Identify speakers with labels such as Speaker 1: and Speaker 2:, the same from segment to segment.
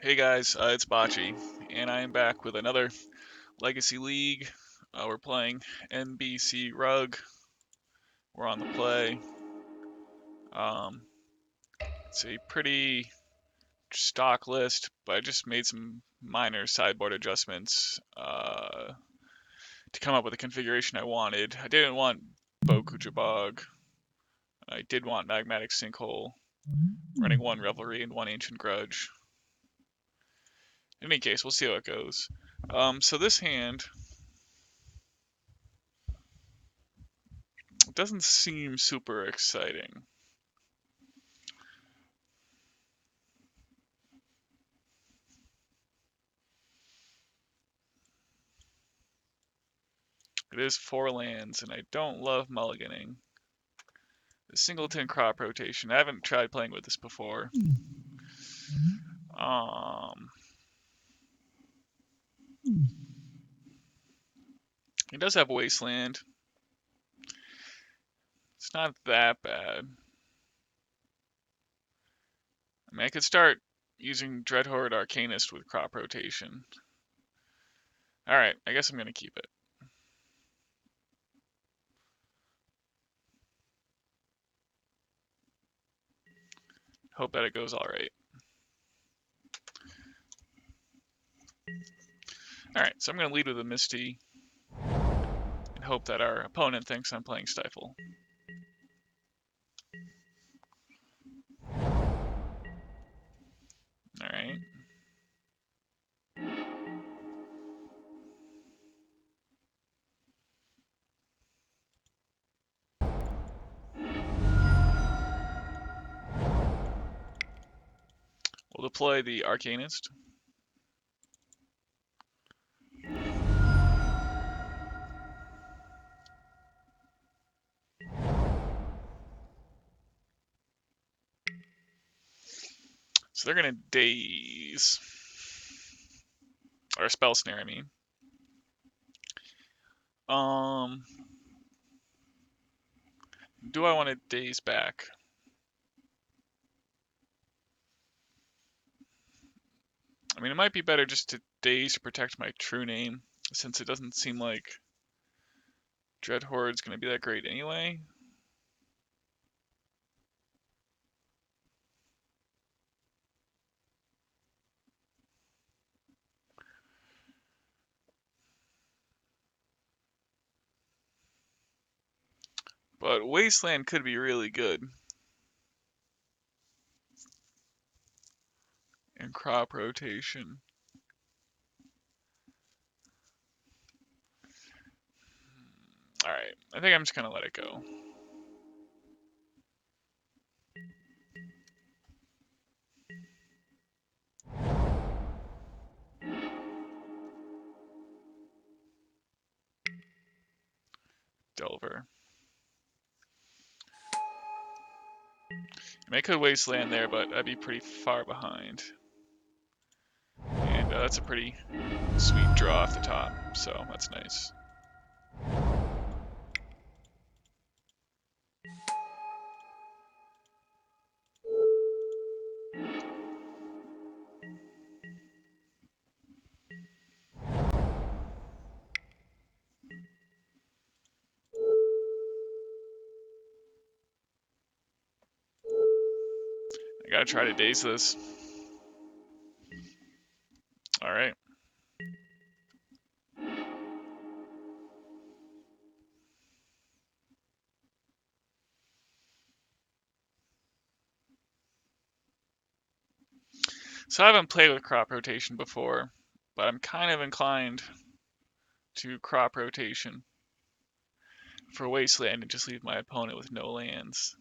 Speaker 1: Hey guys, it's Bocce, and I am back with another Legacy League. We're playing NBC Rug. We're on the play. Um, it's a pretty stock list, but I just made some minor sideboard adjustments to come up with the configuration I wanted. I didn't want Bog. I did want Magmatic Sinkhole, running one Revelry and one Ancient Grudge. In any case, we'll see how it goes. So this hand doesn't seem super exciting. It is 4 lands, and I don't love mulliganing. The singleton crop rotation. I haven't tried playing with this before. It does have Wasteland. It's not that bad. I mean, I could start using Dreadhorde Arcanist with crop rotation. Alright, I guess I'm going to keep it. Hope that it goes alright. Alright, so I'm going to lead with a Misty and hope that our opponent thinks I'm playing Stifle. Alright. We'll deploy the Arcanist. So they're going to Daze. Or Spell Snare, I mean. Do I want to Daze back? I mean, it might be better just to Daze to protect my true name, since it doesn't seem like Dreadhorde's going to be that great anyway. But Wasteland could be really good. And crop rotation. Alright, I think I'm just going to let it go. Delver. I could Wasteland there, but I'd be pretty far behind. And that's a pretty sweet draw off the top, so that's nice. I gotta try to Daze this. Alright. So I haven't played with crop rotation before, but I'm kind of inclined to crop rotation for Wasteland and just leave my opponent with no lands.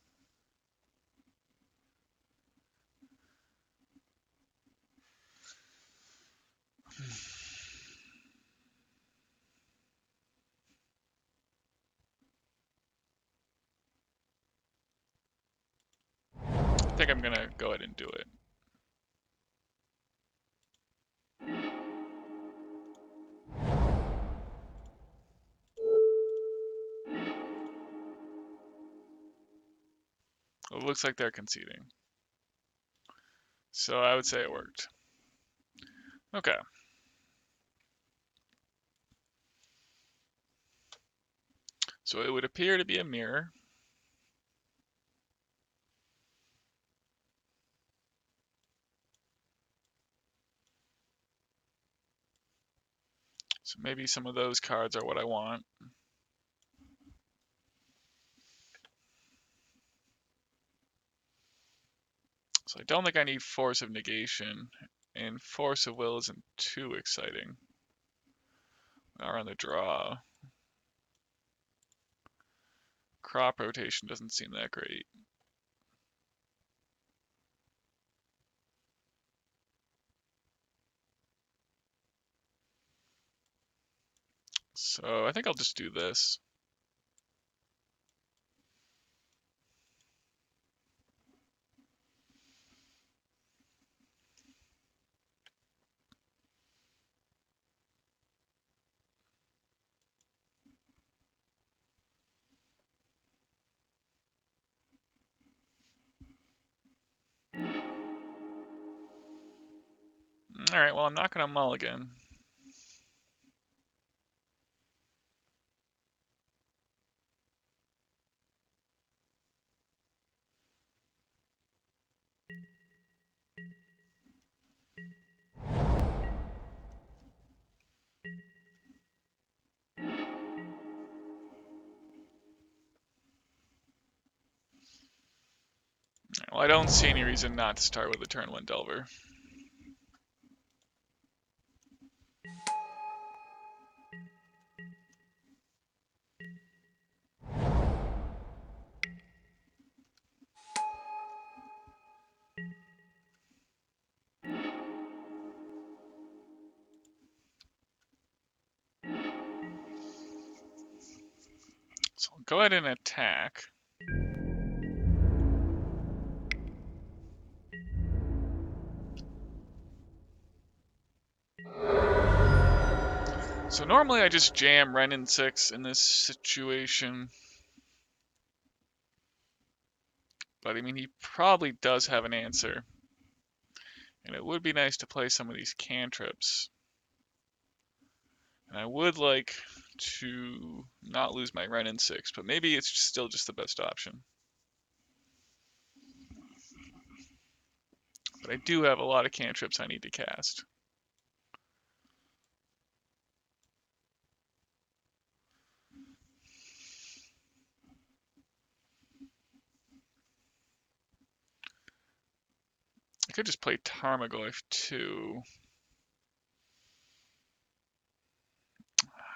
Speaker 1: I think I'm gonna go ahead and do it. It looks like they're conceding. So I would say it worked. Okay. So it would appear to be a mirror. So maybe some of those cards are what I want. So I don't think I need Force of Negation, and Force of Will isn't too exciting. We are on the draw. Crop rotation doesn't seem that great. So I think I'll just do this. Alright, well I'm not going to mulligan. Well, I don't see any reason not to start with a turn 1 Delver. So I'll go ahead and attack. So normally I just jam Wrenn and 6 in this situation. But I mean, he probably does have an answer. And it would be nice to play some of these cantrips. And I would like to not lose my Wrenn and 6, but maybe it's still just the best option. But I do have a lot of cantrips I need to cast. I could just play Tarmogoyf too.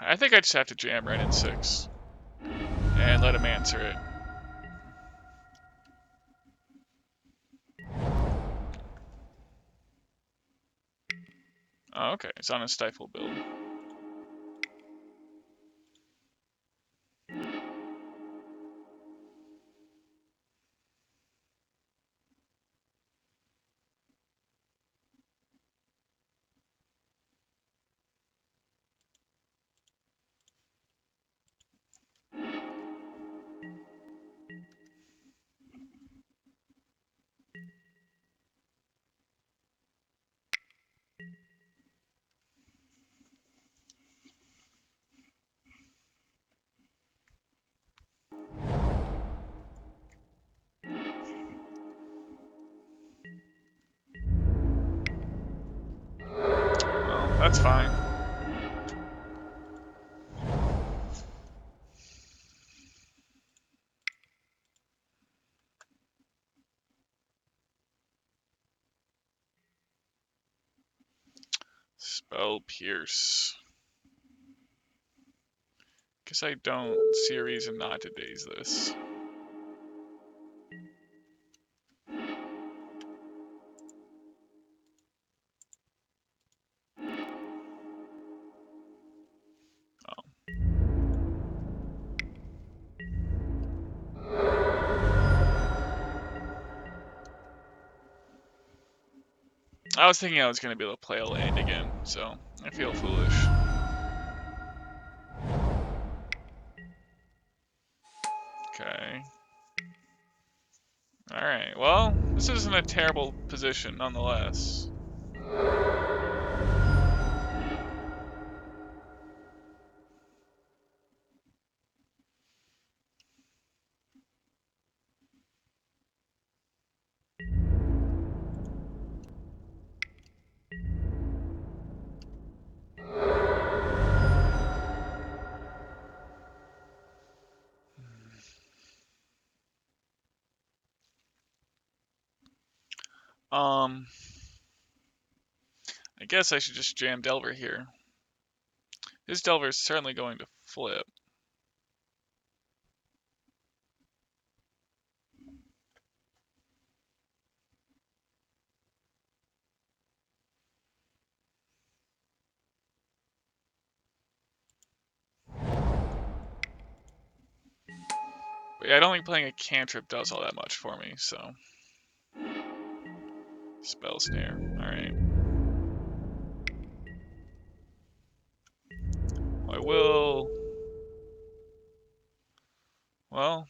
Speaker 1: I think I just have to jam Wrenn and 6 and let him answer it. Oh, okay, it's on a Stifle build. Well, that's fine. Spell Pierce. Guess I don't see a reason not to Daze this. Oh. I was thinking I was going to be able to play a land again, so I feel foolish. Okay. Alright, well, this isn't a terrible position nonetheless. I guess I should just jam Delver here. His Delver is certainly going to flip. But yeah, I don't think playing a cantrip does all that much for me, so. Spell Snare, alright. I will. Well,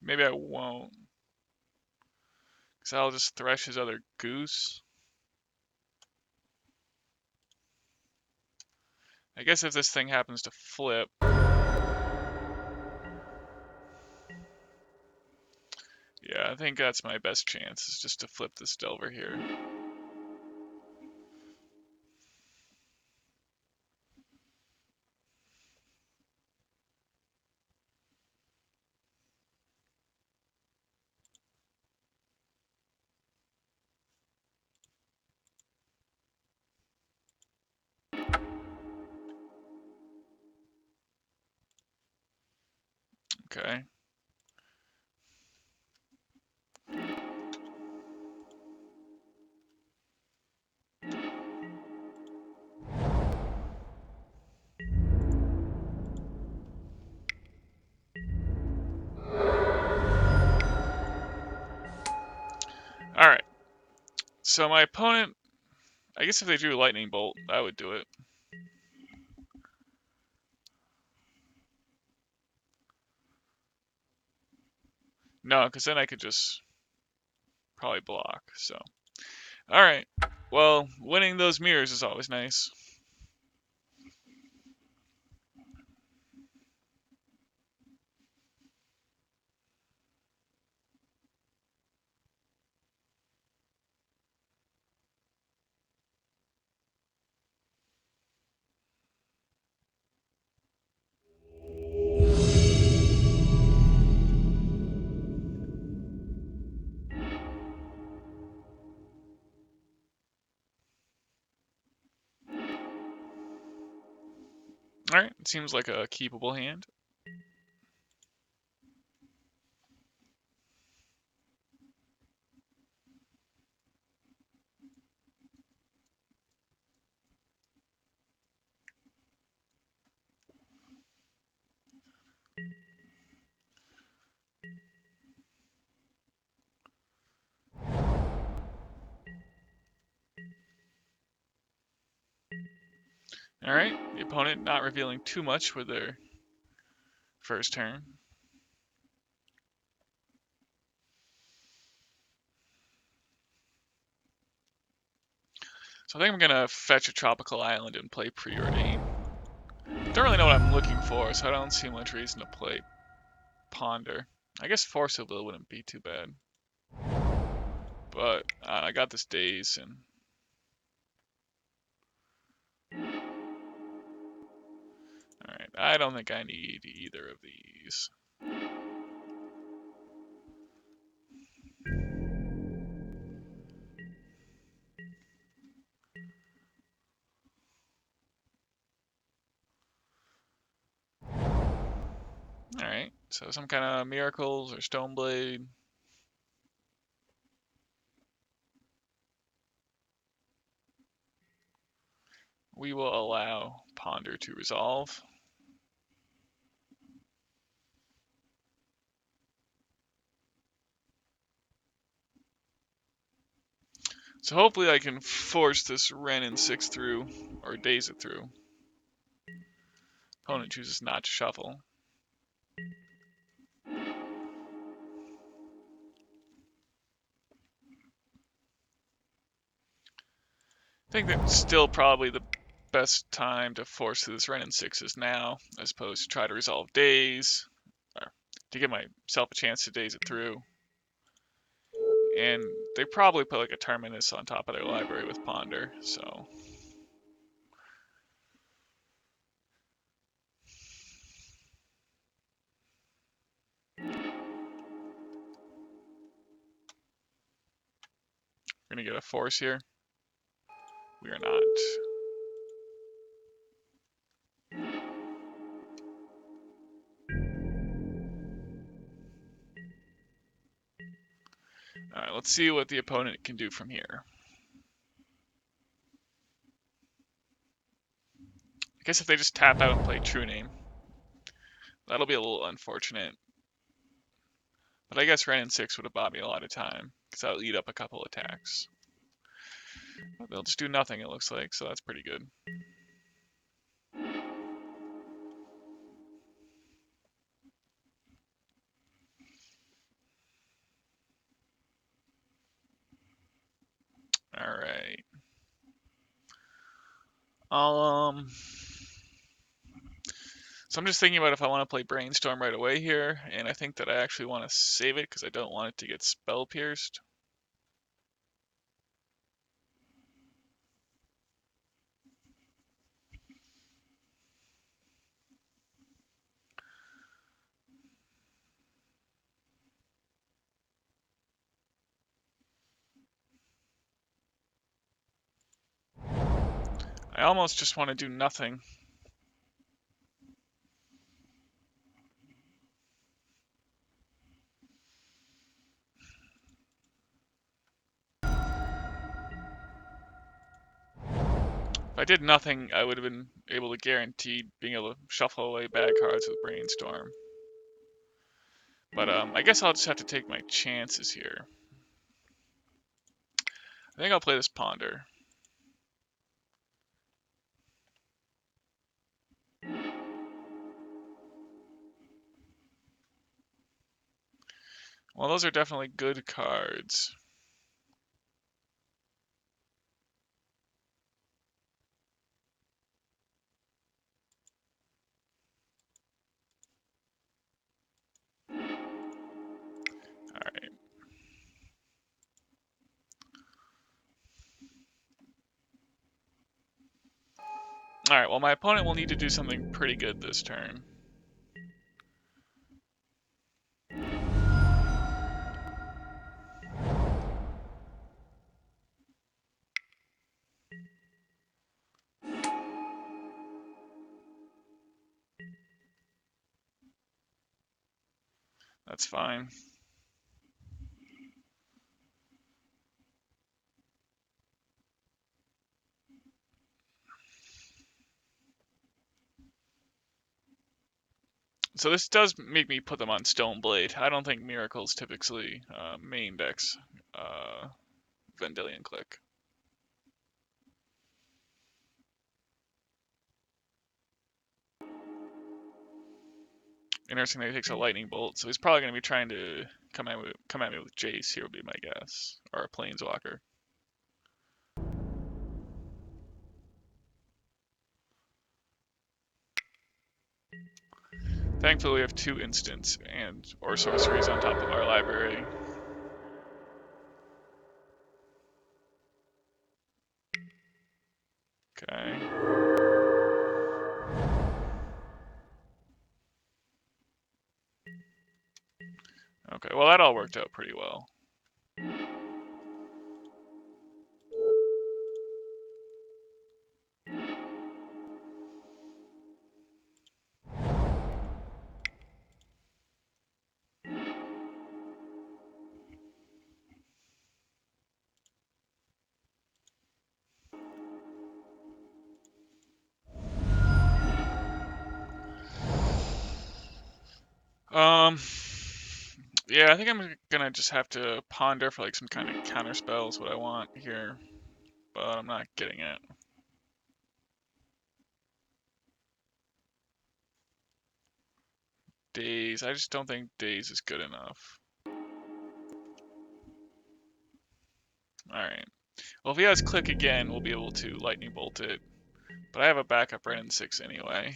Speaker 1: maybe I won't. Because I'll just thresh his other goose. I guess if this thing happens to flip. Yeah, I think that's my best chance, is just to flip this Delver here. Okay. Alright. So my opponent, I guess if they drew Lightning Bolt, that would do it. No, because then I could just probably block, so. Alright. Well, winning those mirrors is always nice. Alright, it seems like a keepable hand. Alright, the opponent not revealing too much with their first turn. So I think I'm going to fetch a Tropical Island and play Preordain. Don't really know what I'm looking for, so I don't see much reason to play Ponder. I guess Force of Will wouldn't be too bad. But I got this Daze, and alright, I don't think I need either of these. Alright, so some kind of Miracles or Stoneblade. We will allow Ponder to resolve. So hopefully I can force this Wrenn and 6 through, or Daze it through. Opponent chooses not to shuffle. I think that's still probably the best time to force through this Wrenn and 6 is now, as opposed to try to resolve Daze, or to give myself a chance to Daze it through. And they probably put like a Terminus on top of their library with Ponder, so. gonna get a force here. We are not. Alright, let's see what the opponent can do from here. I guess if they just tap out and play True-Name, that'll be a little unfortunate. But I guess Ren and 6 would have bought me a lot of time, because that'll eat up a couple attacks. But they'll just do nothing, it looks like, so that's pretty good. Alright. So I'm just thinking about if I want to play Brainstorm right away here, and I think that I actually want to save it because I don't want it to get spell pierced. I almost just want to do nothing. If I did nothing, I would have been able to guarantee being able to shuffle away bad cards with Brainstorm. But I guess I'll just have to take my chances here. I think I'll play this Ponder. Well, those are definitely good cards. Alright. Alright, well my opponent will need to do something pretty good this turn. That's fine. So this does make me put them on Stoneblade. I don't think Miracle's typically main decks Vendilion Click. Interesting that he takes a Lightning Bolt, so he's probably going to be trying to come at me with Jace here would be my guess, or a Planeswalker. Thankfully we have 2 instants or sorceries on top of our library. Okay. Okay, well that all worked out pretty well. Yeah, I think I'm gonna just have to ponder for like some kind of counter spells what I want here, but I'm not getting it. Daze, I just don't think Daze is good enough. Alright. Well, if he has Click again, we'll be able to Lightning Bolt it. But I have a backup Ren and 6 anyway.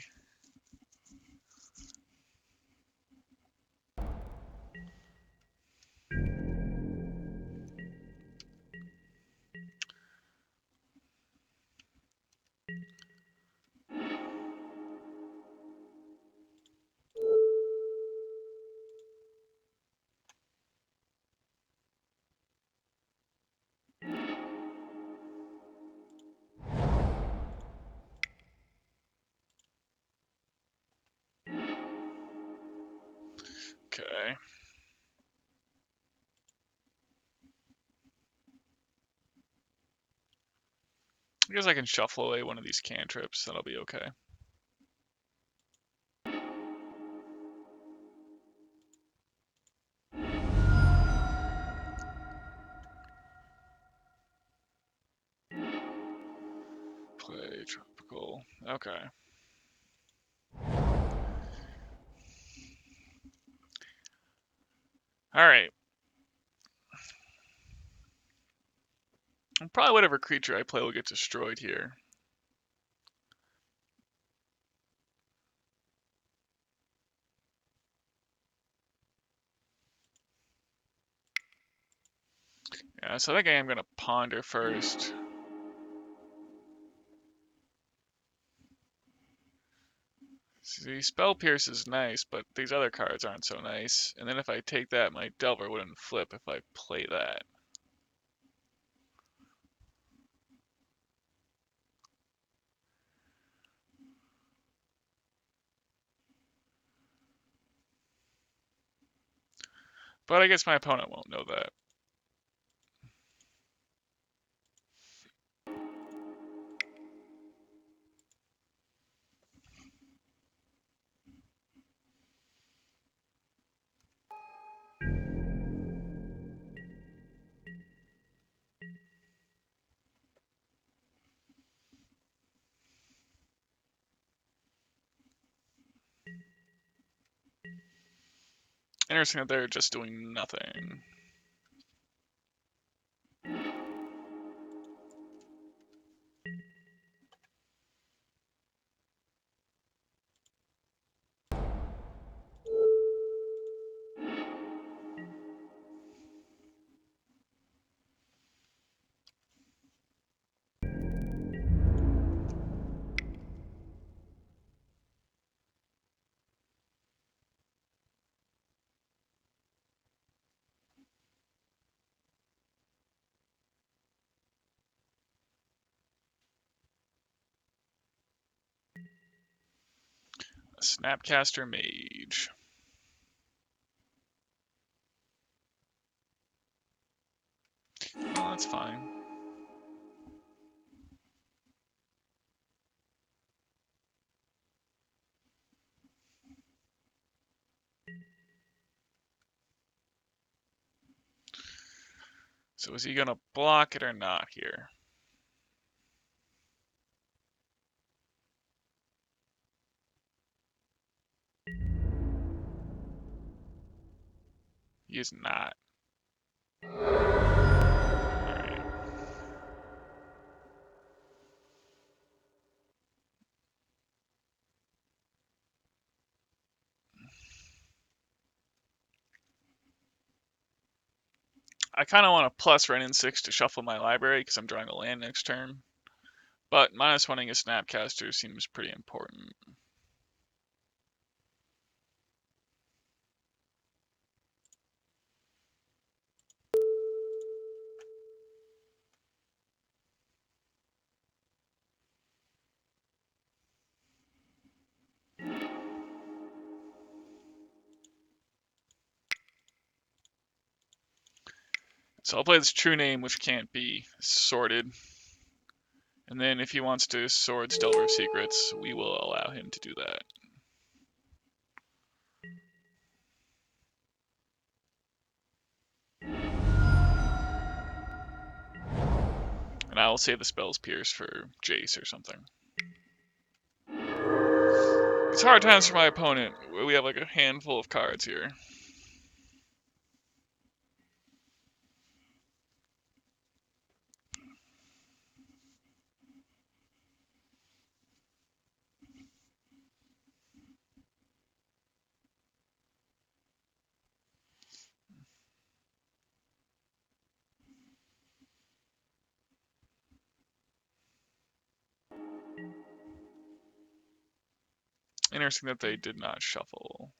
Speaker 1: Okay. I guess I can shuffle away one of these cantrips. That'll be okay. Play tropical. Okay. Alright. Probably whatever creature I play will get destroyed here. Yeah, so I think I am going to ponder first. See, Spell Pierce is nice, but these other cards aren't so nice. And then if I take that, my Delver wouldn't flip if I play that. But I guess my opponent won't know that. Interesting that they're just doing nothing. A Snapcaster Mage. Well, that's fine. So is he going to block it or not here? He is not. Alright. I kind of want to plus Wrenn and 6 to shuffle my library because I'm drawing a land next turn. But minus oneing a Snapcaster seems pretty important. So I'll play this True-Name, which can't be sorted. And then if he wants to sword Delver of Secrets, we will allow him to do that. And I will save the Spells Pierce for Jace or something. It's hard times for my opponent. We have like a handful of cards here. Interesting that they did not shuffle.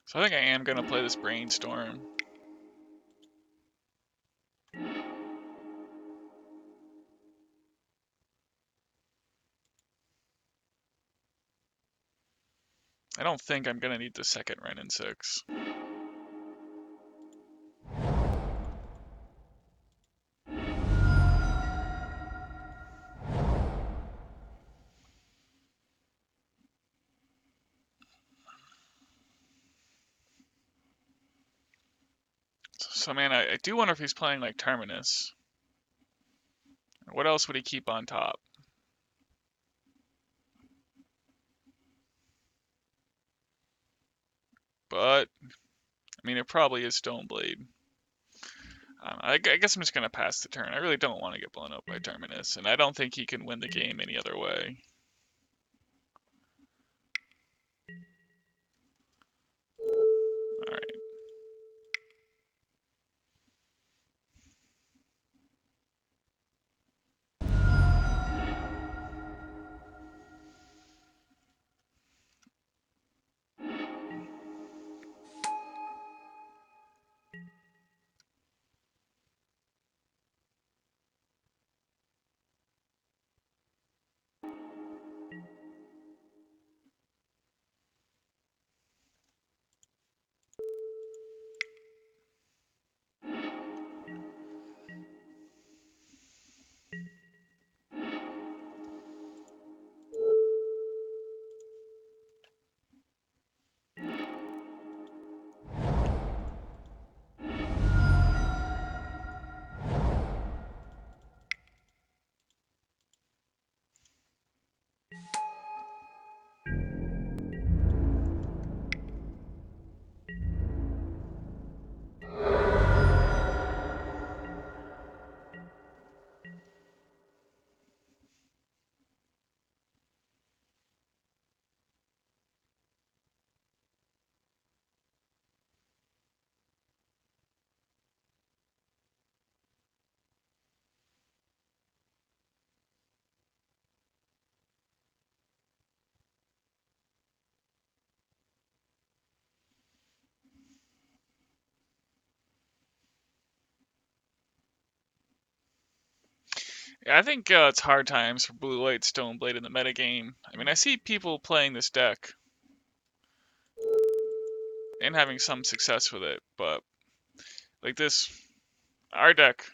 Speaker 1: So I think I am going to play this Brainstorm. I don't think I'm going to need the second Wrenn and 6. So man, I do wonder if he's playing like Terminus. What else would he keep on top? But, I mean, it probably is Stoneblade. I guess I'm just going to pass the turn. I really don't want to get blown up by Terminus, and I don't think he can win the game any other way. Alright. Yeah, I think it's hard times for Blue-White Stoneblade in the metagame. I mean, I see people playing this deck and having some success with it, but like this, our deck,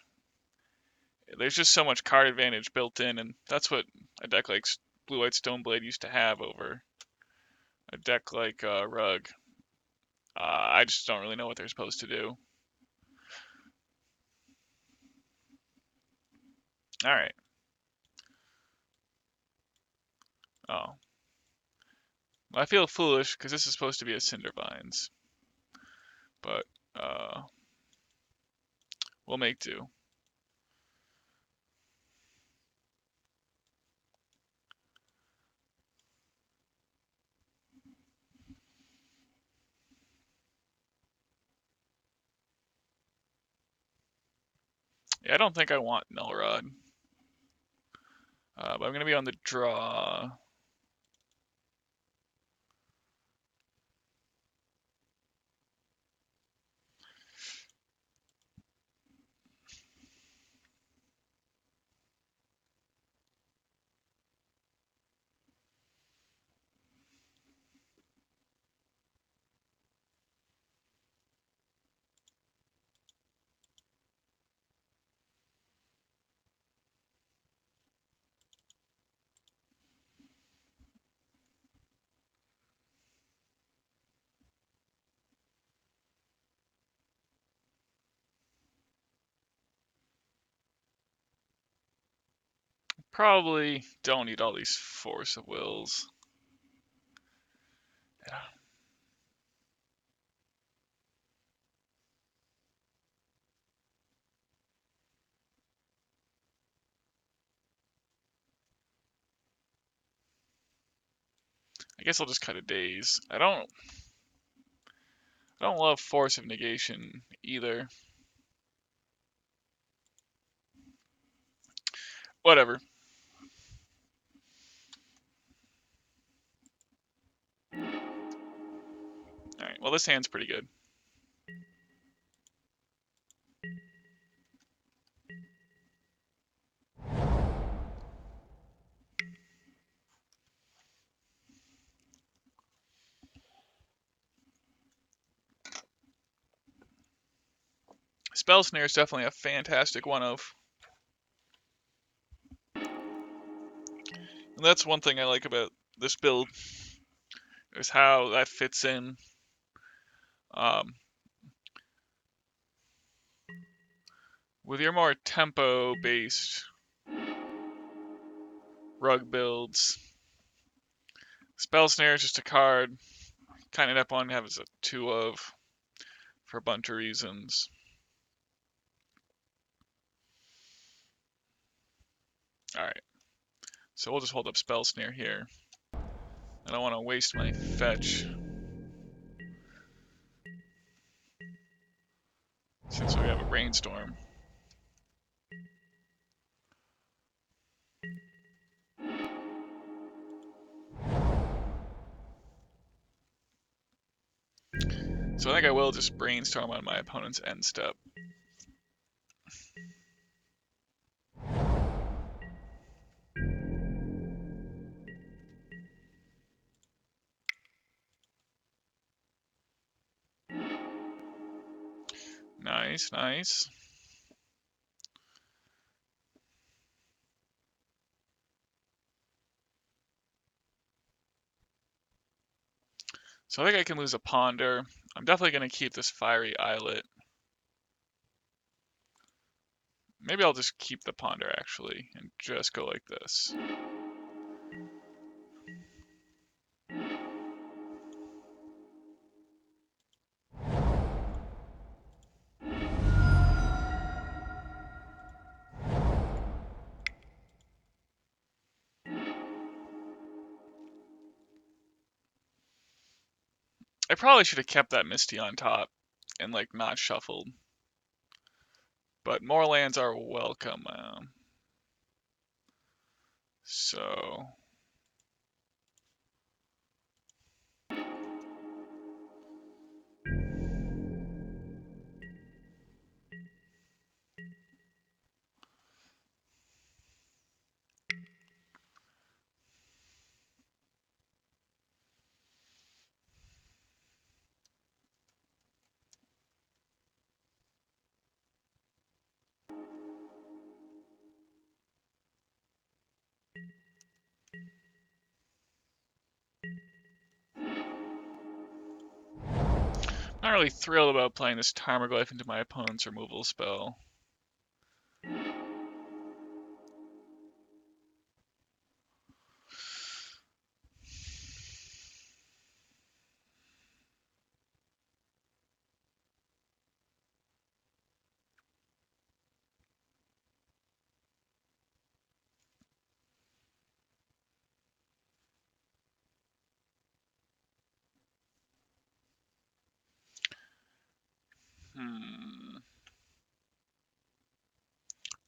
Speaker 1: there's just so much card advantage built in, and that's what a deck like Blue-White Stoneblade used to have over a deck like Rug. I just don't really know what they're supposed to do. Alright. Oh. Well, I feel foolish because this is supposed to be a Cindervines. But, we'll make do. Yeah, I don't think I want Null Rod. But I'm going to be on the draw. Probably don't need all these Force of Wills. Yeah. I guess I'll just cut a Daze. I don't love Force of Negation either. Whatever. Alright, well this hand's pretty good. Spell Snare is definitely a fantastic one of. And that's one thing I like about this build, is how that fits in. With your more tempo-based rug builds, Spell Snare is just a card. Kind of end up on to have as a 2 of for a bunch of reasons. Alright, so we'll just hold up Spell Snare here. I don't want to waste my fetch, since we have a Brainstorm. So I think I will just Brainstorm on my opponent's end step. Nice, nice. So I think I can lose a Ponder. I'm definitely going to keep this Fiery Islet. Maybe I'll just keep the Ponder, actually, and just go like this. I probably should have kept that Misty on top and, like, not shuffled. But more lands are welcome. So... Not really thrilled about playing this Tarmogoyf into my opponent's removal spell.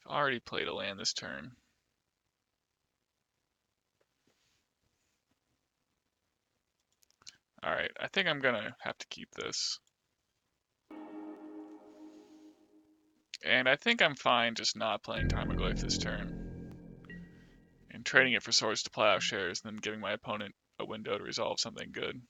Speaker 1: Already played a land this turn. Alright, I think I'm gonna have to keep this. And I think I'm fine just not playing Tarmogoyf this turn. And trading it for Swords to Plowshares, and then giving my opponent a window to resolve something good.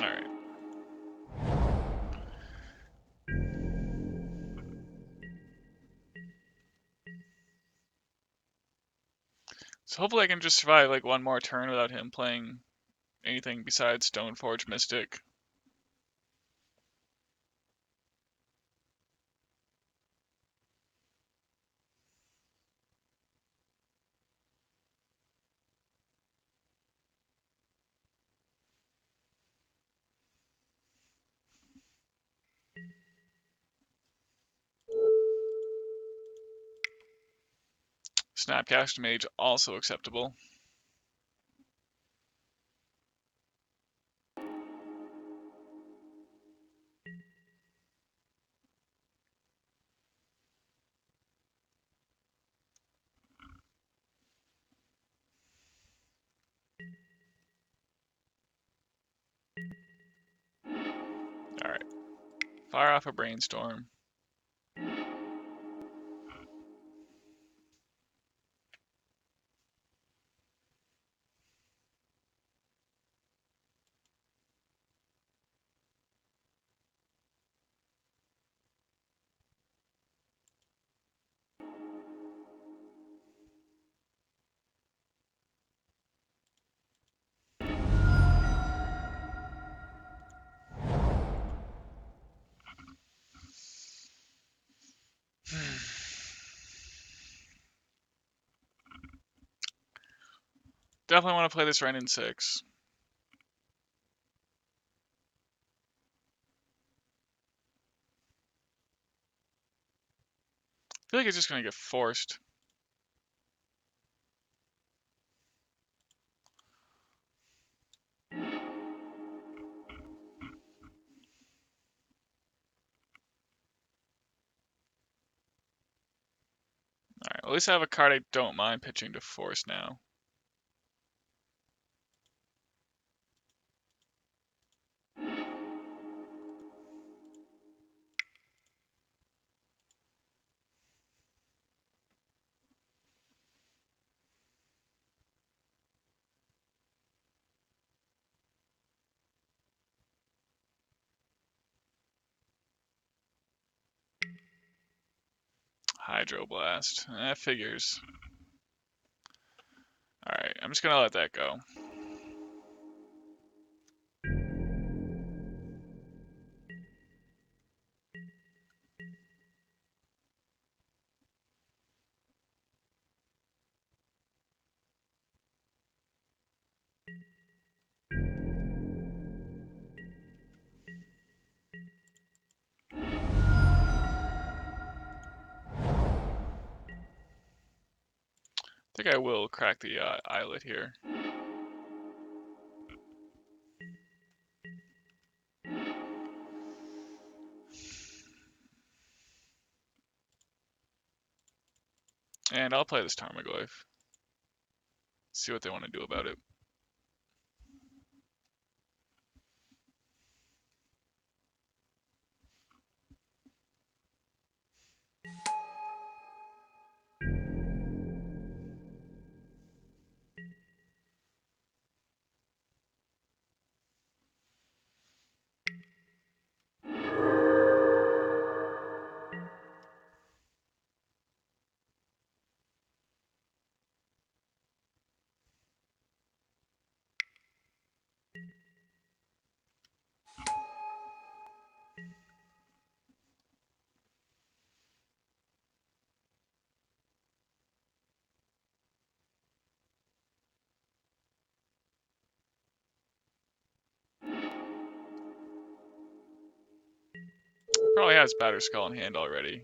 Speaker 1: Alright. So hopefully I can just survive like one more turn without him playing anything besides Stoneforge Mystic. Snapcast Mage also acceptable. Alright. Fire off a Brainstorm. Definitely want to play this Ren in 6. I feel like it's just going to get forced. Alright, at least I have a card I don't mind pitching to force now. Hydroblast. That figures. Alright, I'm just going to let that go. I think I will crack the eyelet here. And I'll play this Tarmogoyf. See what they want to do about it. Probably has Batterskull in hand already.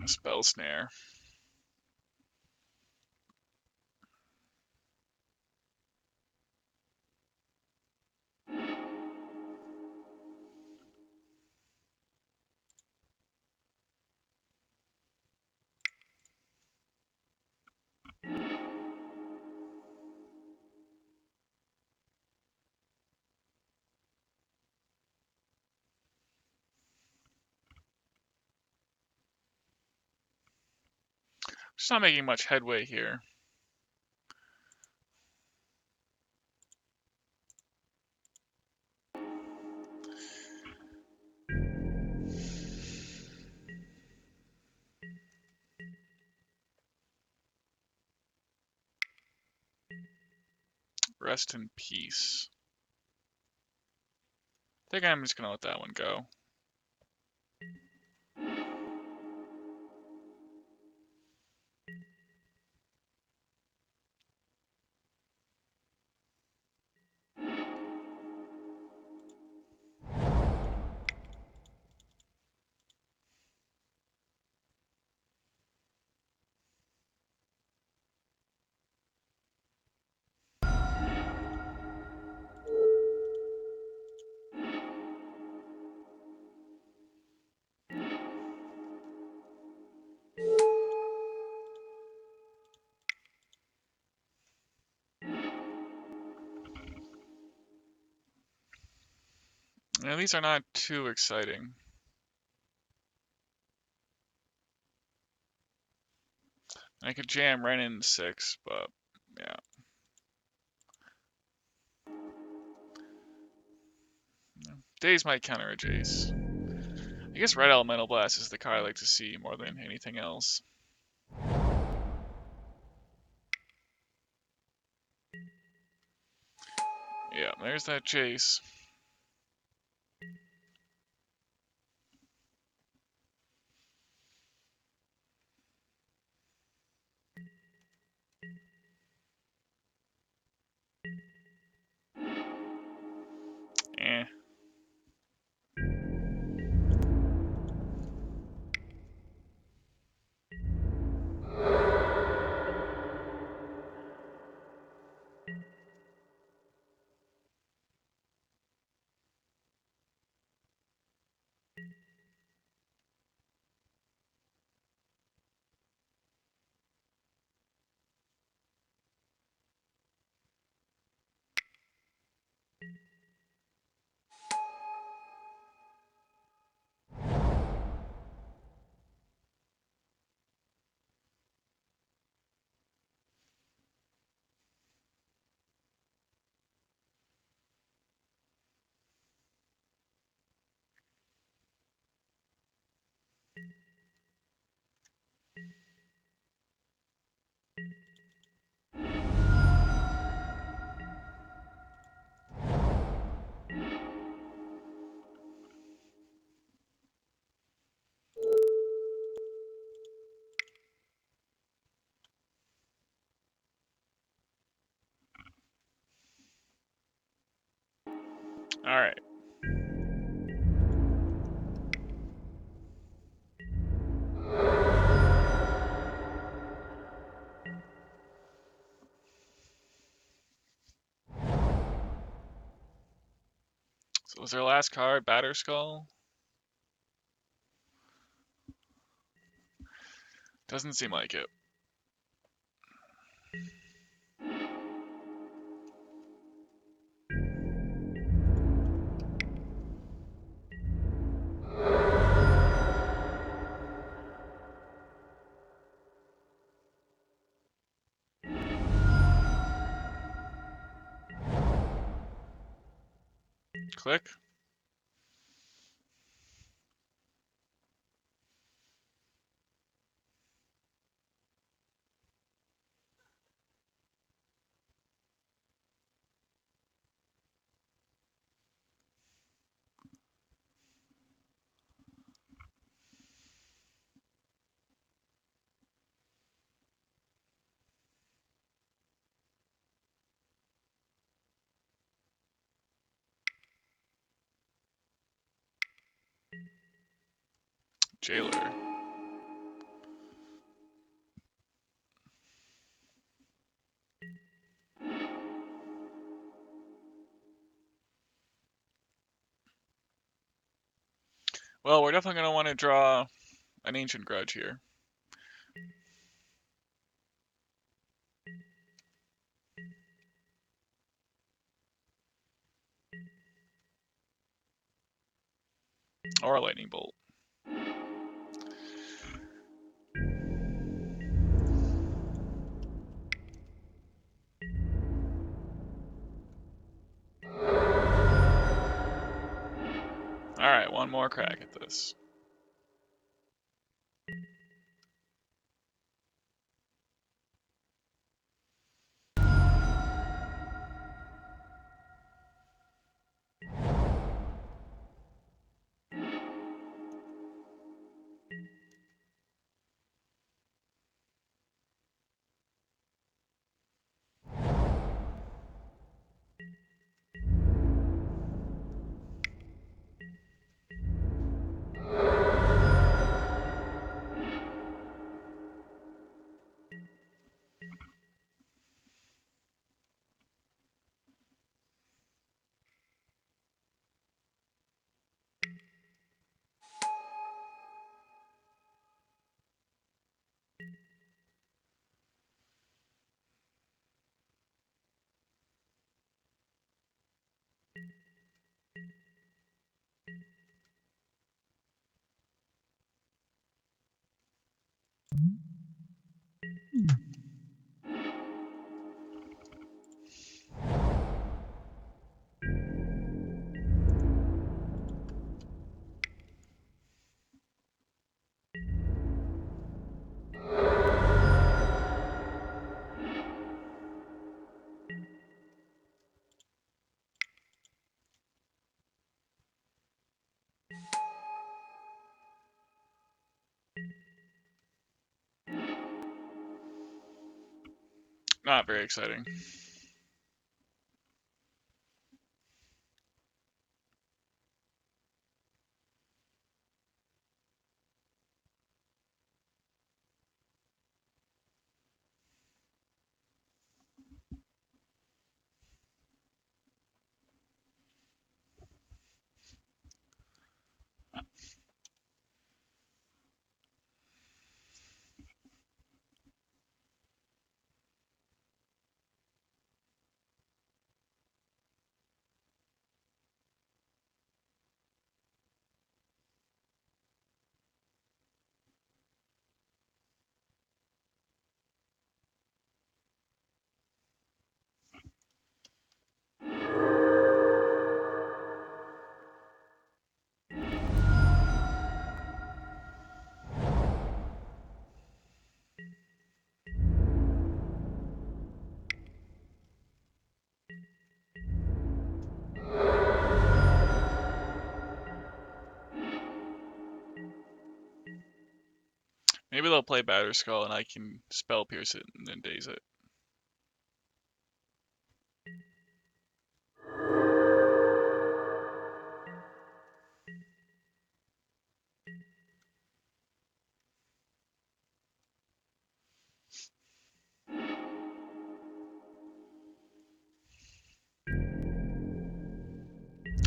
Speaker 1: Spell Snare. Just not making much headway here. Rest in peace. I think I'm just gonna let that one go. Yeah, these are not too exciting. I could jam right in 6, but yeah. Daze might counter a Jace. I guess Red Elemental Blast is the card I like to see more than anything else. Yeah, there's that Jace. Eh. Alright. So was their last card Batterskull? Doesn't seem like it. Click. Jailer. Well, we're definitely going to want to draw an Ancient Grudge here. Or a Lightning Bolt. Alright, one more crack at this. Not very exciting. Maybe they'll play Batterskull and I can Spell Pierce it and then Daze it.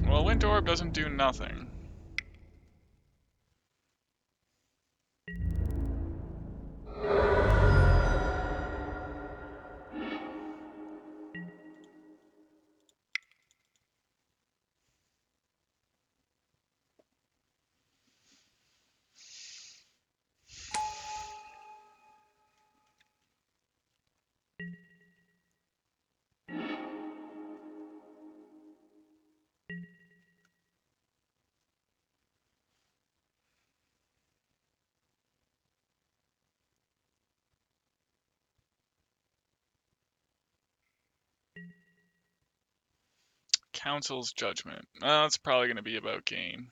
Speaker 1: Well, Winter Orb doesn't do nothing. Council's Judgment. That's probably going to be about gain.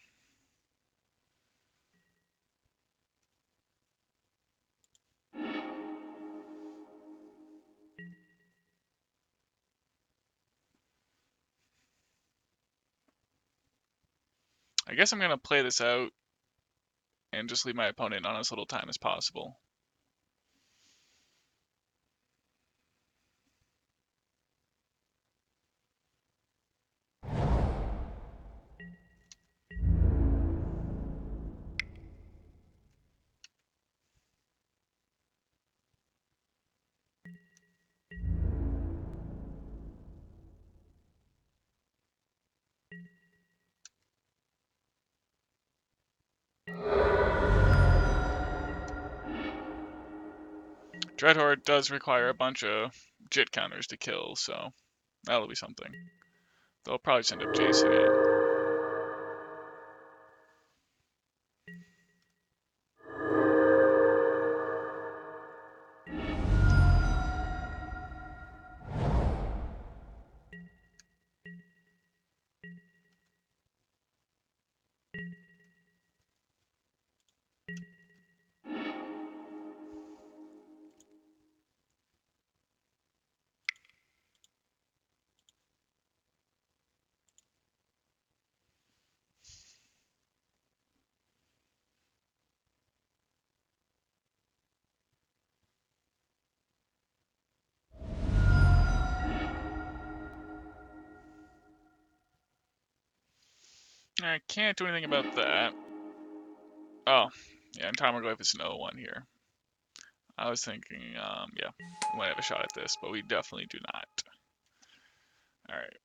Speaker 1: I guess I'm going to play this out and just leave my opponent on as little time as possible. Dreadhorde does require a bunch of Jit counters to kill, so that'll be something. They'll probably just end up chasing it. I can't do anything about that. Oh, yeah, and Tarmogoyf is no one here. I was thinking, yeah, we might have a shot at this, but we definitely do not. Alright.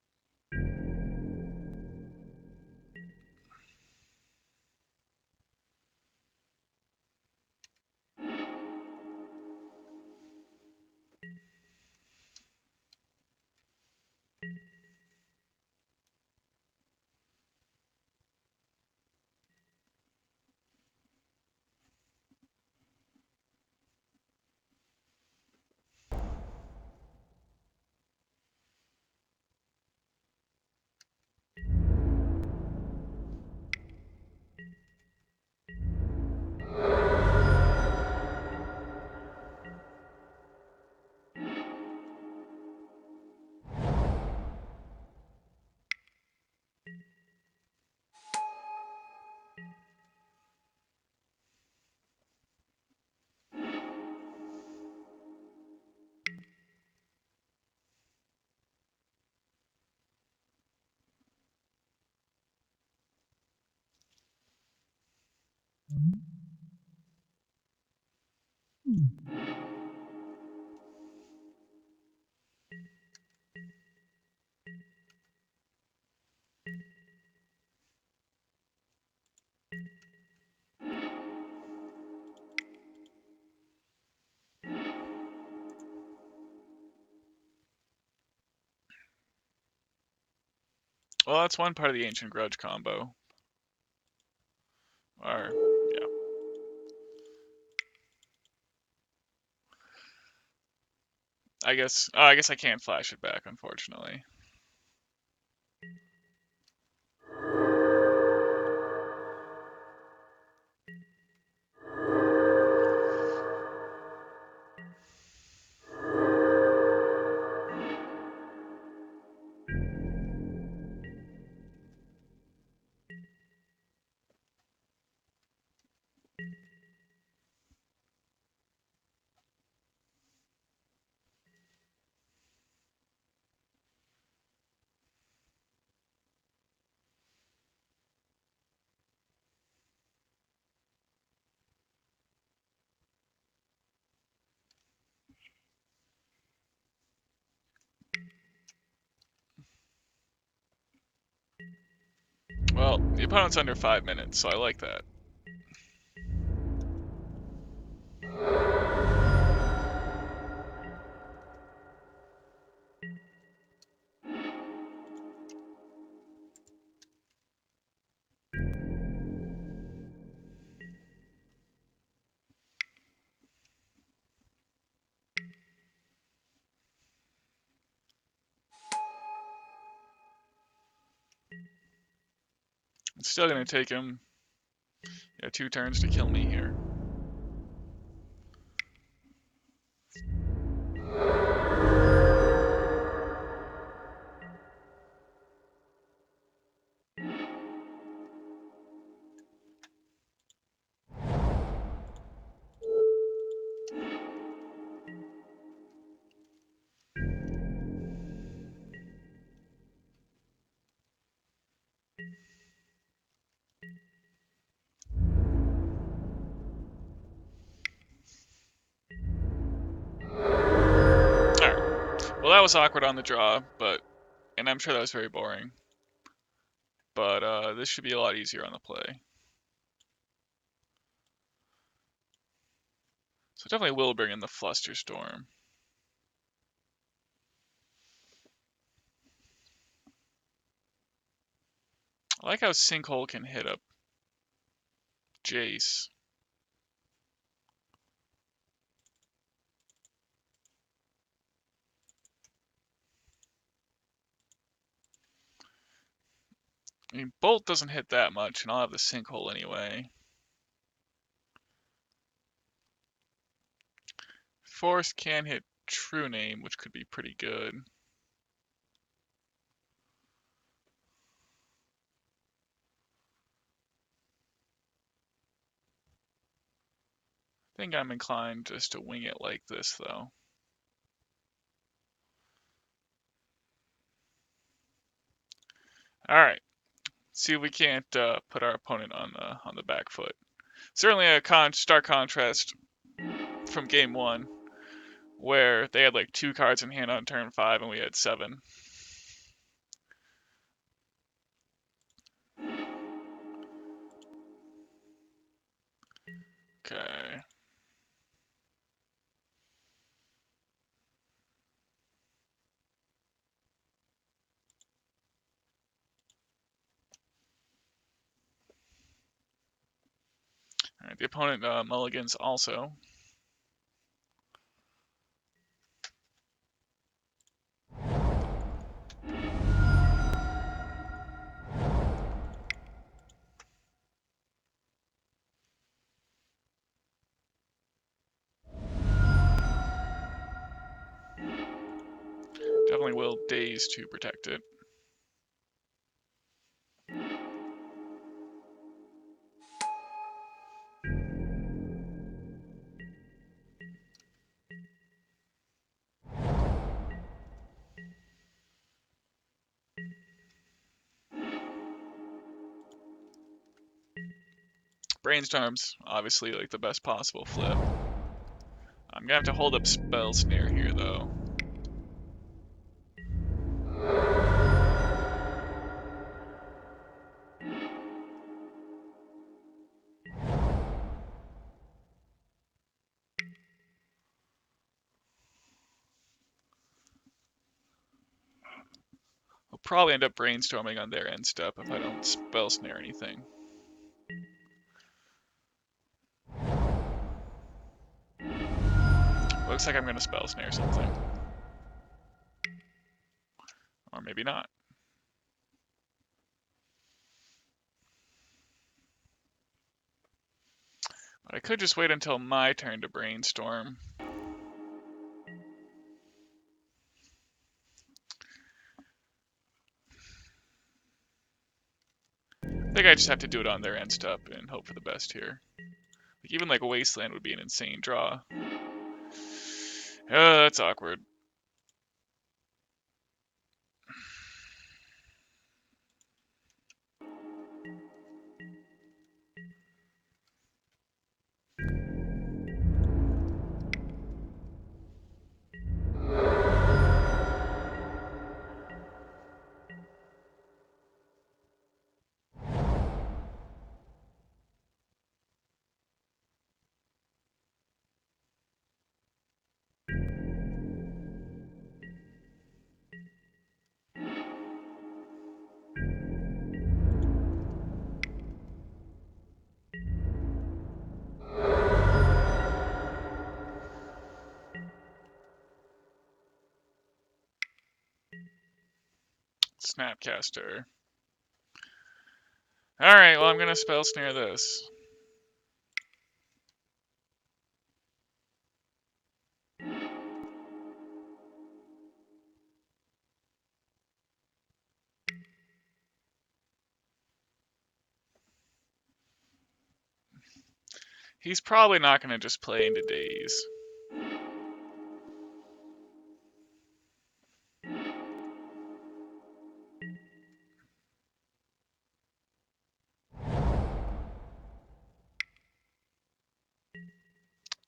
Speaker 1: Well, that's one part of the Ancient Grudge combo. Or, yeah. I guess I can't flash it back, unfortunately. Well, the opponent's under 5 minutes, so I like that. It's still going to take him 2 turns to kill me here. Well, that was awkward on the draw, and I'm sure that was very boring. But this should be a lot easier on the play. So definitely will bring in the Flusterstorm. I like how Sinkhole can hit up Jace. I mean, Bolt doesn't hit that much, and I'll have the Sinkhole anyway. Force can hit True-Name, which could be pretty good. I think I'm inclined just to wing it like this, though. All right, see if we can't put our opponent on the back foot. Certainly a stark contrast from game one, where they had like 2 cards in hand on turn 5 and we had 7. Okay. All right, the opponent mulligans also. Definitely will Daze to protect it. Brainstorm's obviously like the best possible flip. I'm gonna have to hold up Spell Snare here though. I'll probably end up brainstorming on their end step if I don't Spell Snare anything. Looks like I'm gonna Spell Snare something. Or maybe not. But I could just wait until my turn to brainstorm. I think I just have to do it on their end step and hope for the best here. Like, even like Wasteland would be an insane draw. Oh, that's awkward. Snapcaster. Alright, well I'm gonna Spell Snare this. He's probably not gonna just play into Daze.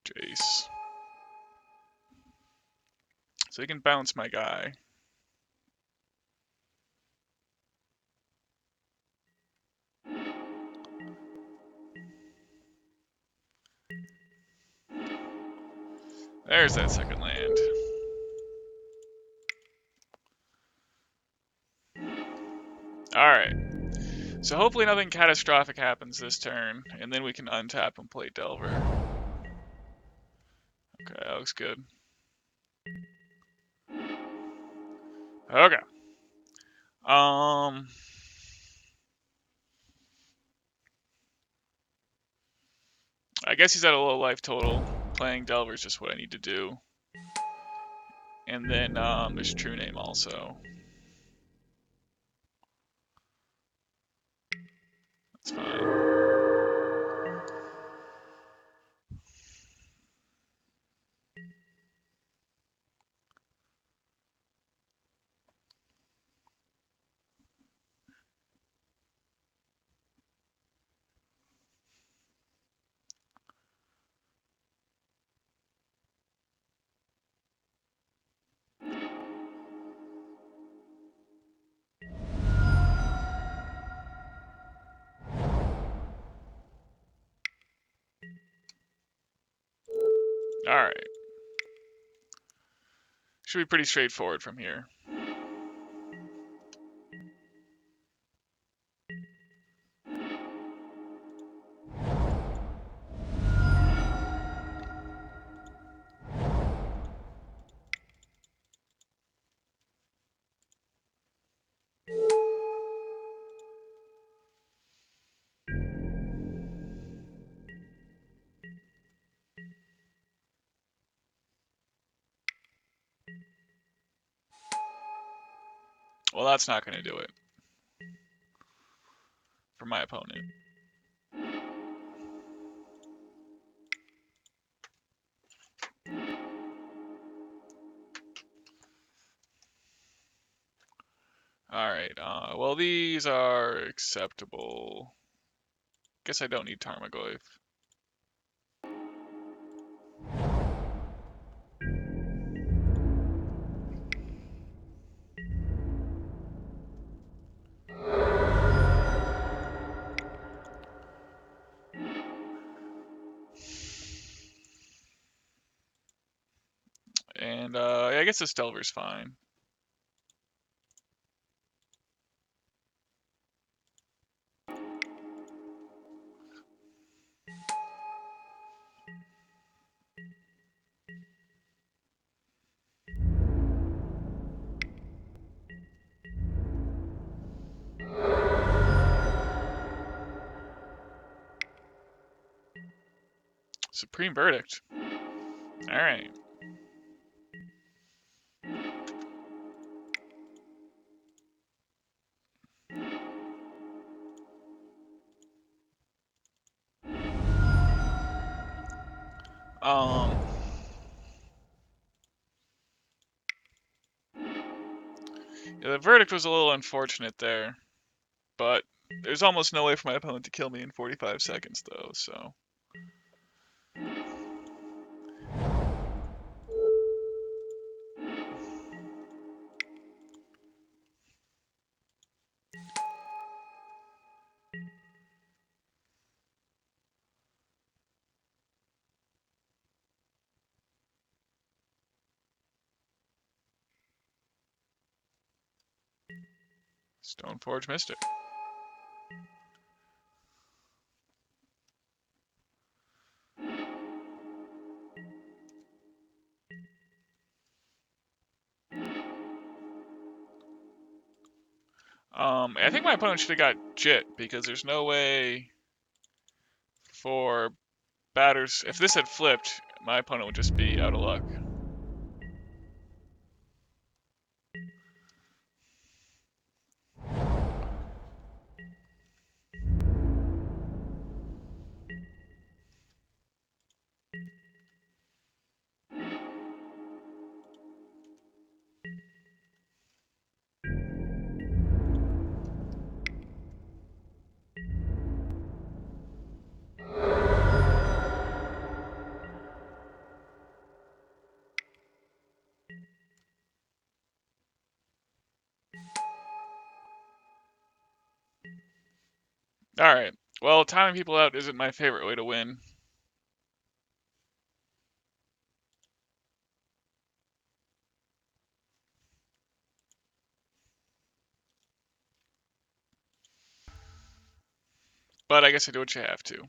Speaker 1: Jace. So he can bounce my guy. There's that second land. Alright. So hopefully nothing catastrophic happens this turn, and then we can untap and play Delver. Okay, that looks good. Okay. I guess he's at a low life total. Playing Delver is just what I need to do. And then there's True-Name also. That's fine. Alright. Should be pretty straightforward from here. Well, that's not going to do it for my opponent. Alright, well these are acceptable. Guess I don't need Tarmogoyf. And I guess this Delver's fine. Supreme Verdict. Alright. Yeah, the verdict was a little unfortunate there, but there's almost no way for my opponent to kill me in 45 seconds, though, so. Stoneforge Mystic. I think my opponent should have got Jit, because there's no way for batters. If this had flipped, my opponent would just be out of luck. Alright. Well, timing people out isn't my favorite way to win. But I guess I do what you have to.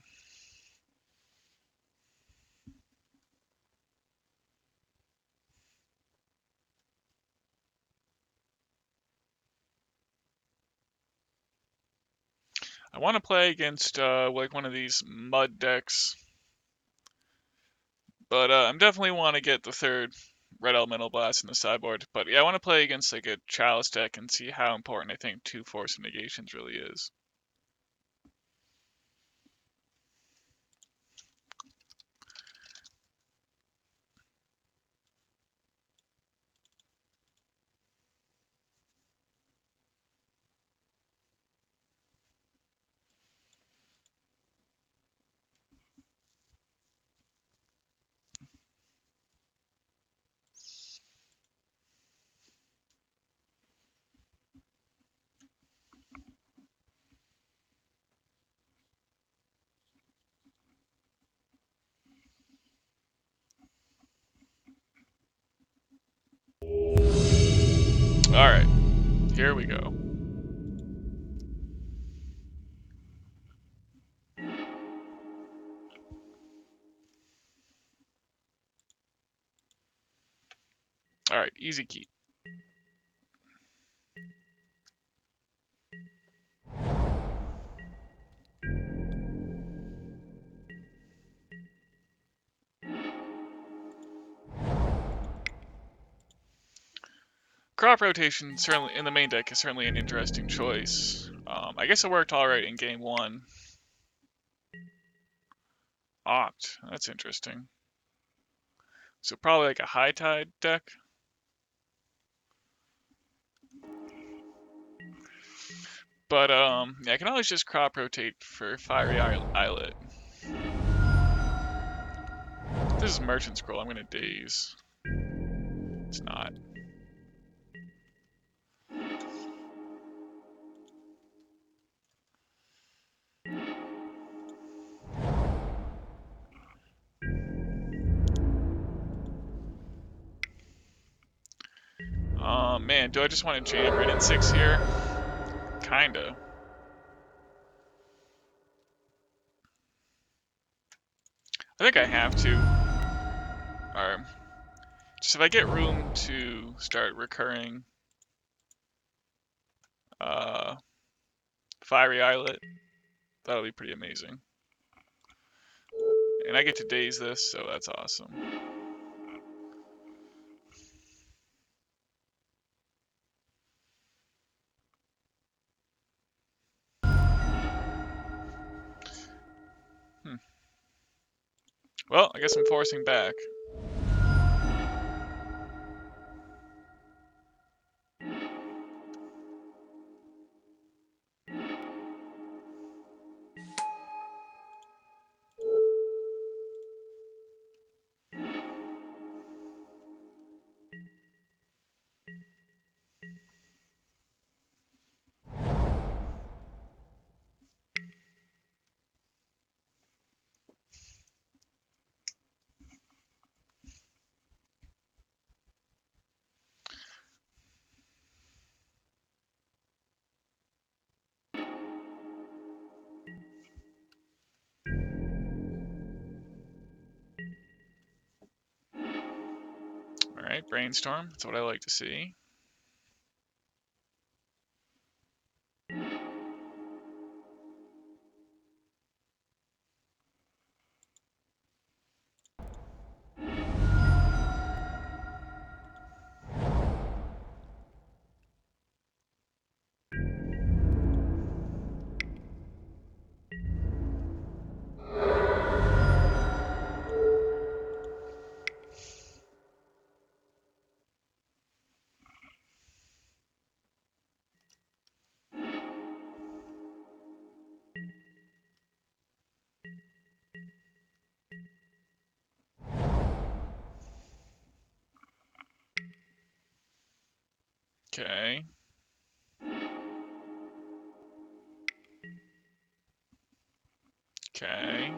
Speaker 1: I want to play against like one of these mud decks, but I definitely want to get the third red elemental blast in the sideboard. But yeah, I want to play against like a chalice deck and see how important I think 2 Force of Negations really is. Alright, here we go. Alright, easy key. Crop rotation certainly in the main deck is certainly an interesting choice. I guess it worked alright in game 1. Opt, that's interesting. So probably like a high tide deck. But yeah, I can always just crop rotate for Fiery Islet. If this is Merchant Scroll, I'm gonna Daze. It's not. Man, do I just want to jam Written 6 here? Kinda. I think I have to. Or just if I get room to start recurring Fiery Islet, that'll be pretty amazing. And I get to Daze this, so that's awesome. Well, I guess I'm forcing back. Alright, Brainstorm, that's what I like to see. Okay. Okay.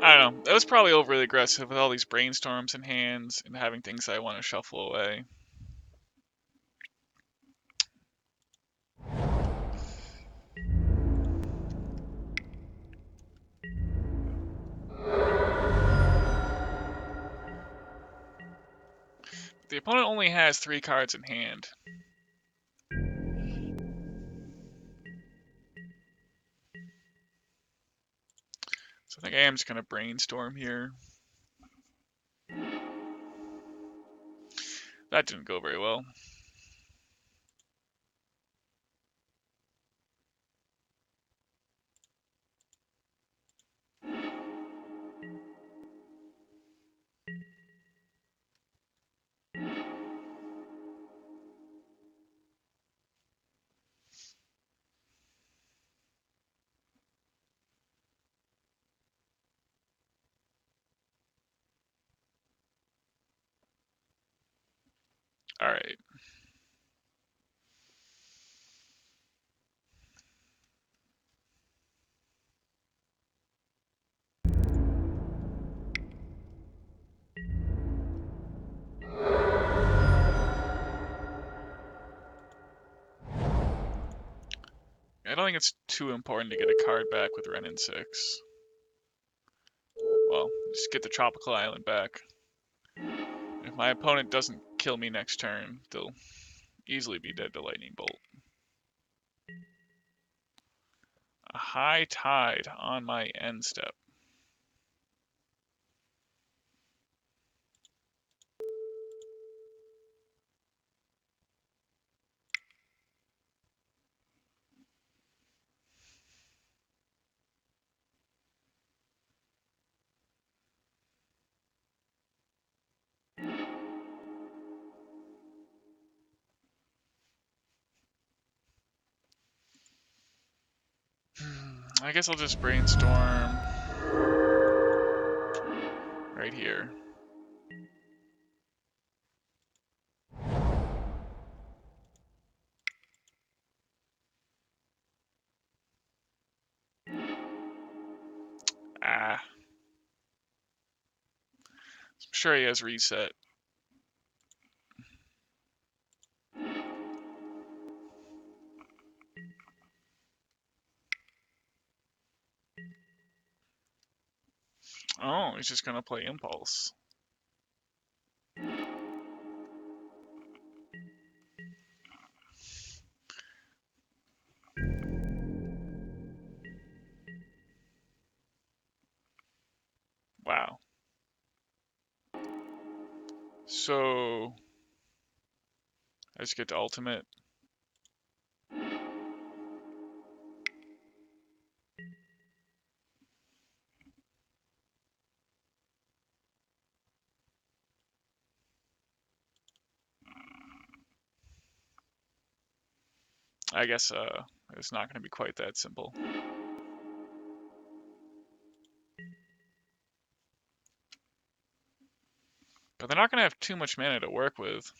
Speaker 1: I don't know. That was probably overly aggressive with all these brainstorms in hands and having things I want to shuffle away. The opponent only has 3 cards in hand. So I think I am just going to brainstorm here. That didn't go very well. Alright. I don't think it's too important to get a card back with Wrenn and 6. Well, just get the Tropical Island back. If my opponent doesn't kill me next turn, they'll easily be dead to Lightning Bolt. A High Tide on my end step. I guess I'll just brainstorm right here. Ah. I'm sure he has reset. Oh, he's just gonna play Impulse. Wow. So I just get to ultimate. I guess it's not gonna be quite that simple. But they're not gonna have too much mana to work with.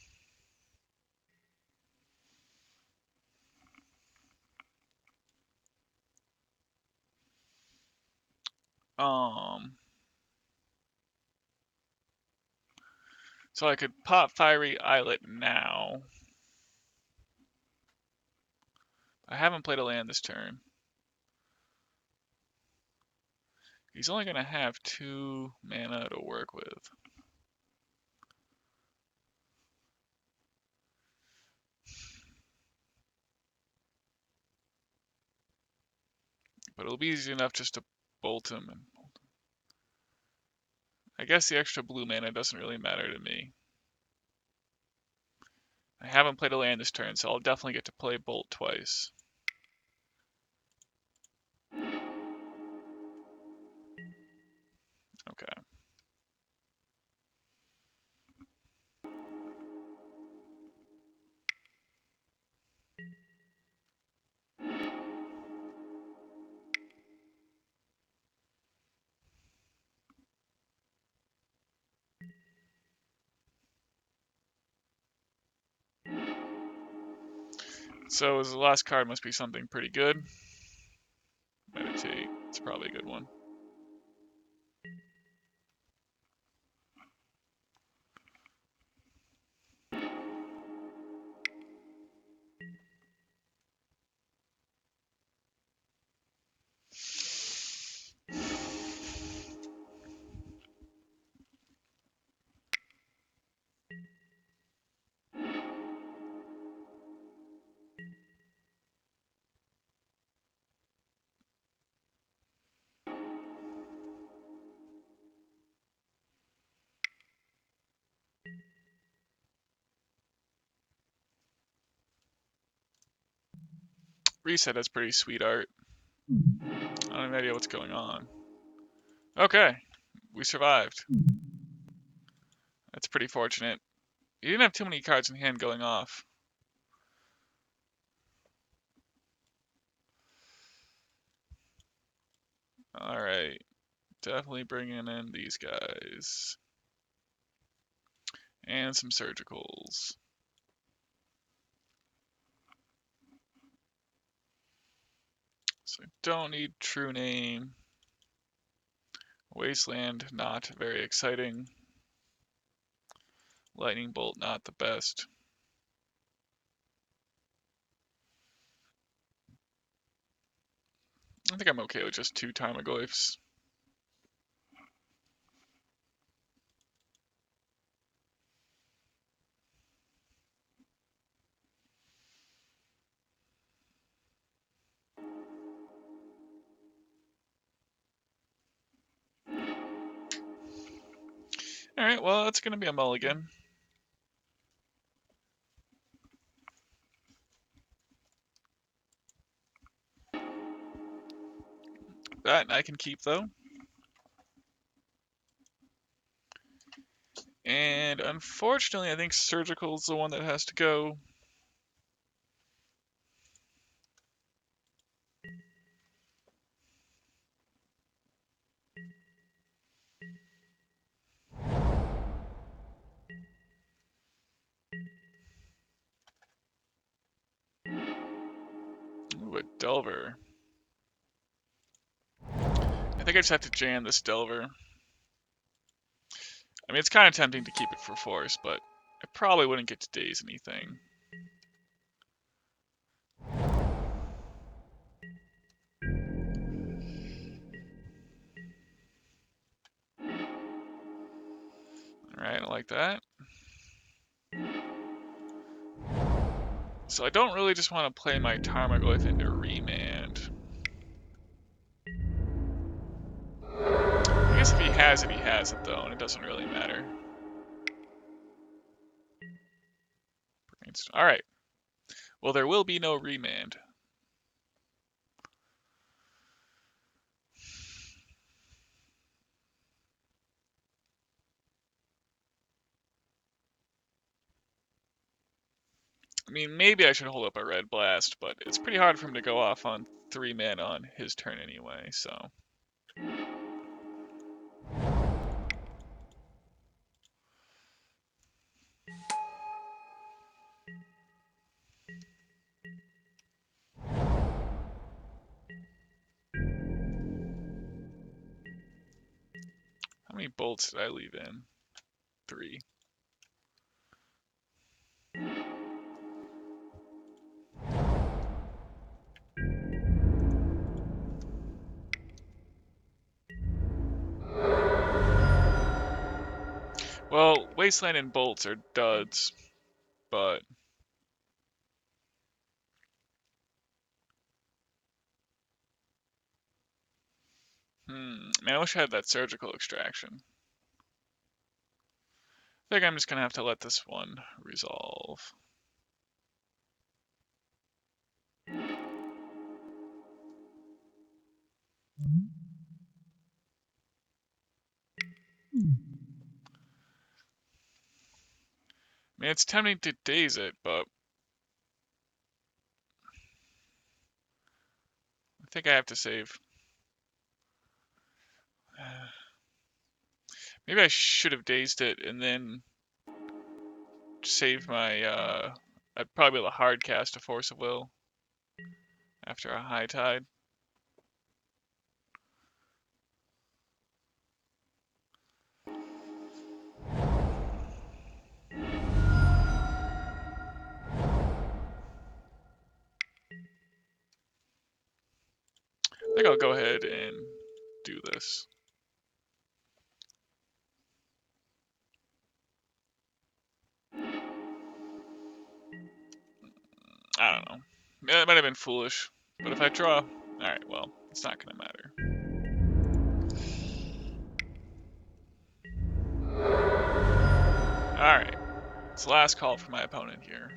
Speaker 1: So I could pop Fiery Islet now. I haven't played a land this turn. He's only gonna have 2 mana to work with. But it'll be easy enough just to bolt him. And I guess the extra blue mana doesn't really matter to me. I haven't played a land this turn, so I'll definitely get to play Bolt twice. Okay. So the last card must be something pretty good. Meditate. It's probably a good one. Reset has pretty sweet art. I don't have any idea what's going on. Okay, we survived. That's pretty fortunate. You didn't have too many cards in hand going off. Alright, definitely bringing in these guys. And some surgicals. So I don't need True-Name. Wasteland, not very exciting. Lightning Bolt, not the best. I think I'm okay with just 2 Tarmogoyfs. Alright, well, that's going to be a mulligan. That I can keep, though. And unfortunately, I think Surgical's the one that has to go. Ooh, a Delver. I think I just have to jam this Delver. I mean, it's kind of tempting to keep it for Force, but I probably wouldn't get to Daze anything. Alright, I like that. So I don't really just want to play my Tarmogoyf into Remand. I guess if he has it, he has it, though, and it doesn't really matter. Alright. Well, there will be no Remand. I mean, maybe I should hold up a Red Blast, but it's pretty hard for him to go off on 3 mana on his turn anyway, so... How many bolts did I leave in? 3. Well, Wasteland and bolts are duds, but... Man, I wish I had that surgical extraction. I think I'm just gonna have to let this one resolve. I mean, it's tempting to Daze it, but... I think I have to save. Maybe I should have Dazed it and then save my, I'd probably be able to hard cast a Force of Will after a High Tide. I think I'll go ahead and do this. I don't know. It might have been foolish, but if I draw... Alright, well, it's not going to matter. Alright. It's the last call for my opponent here.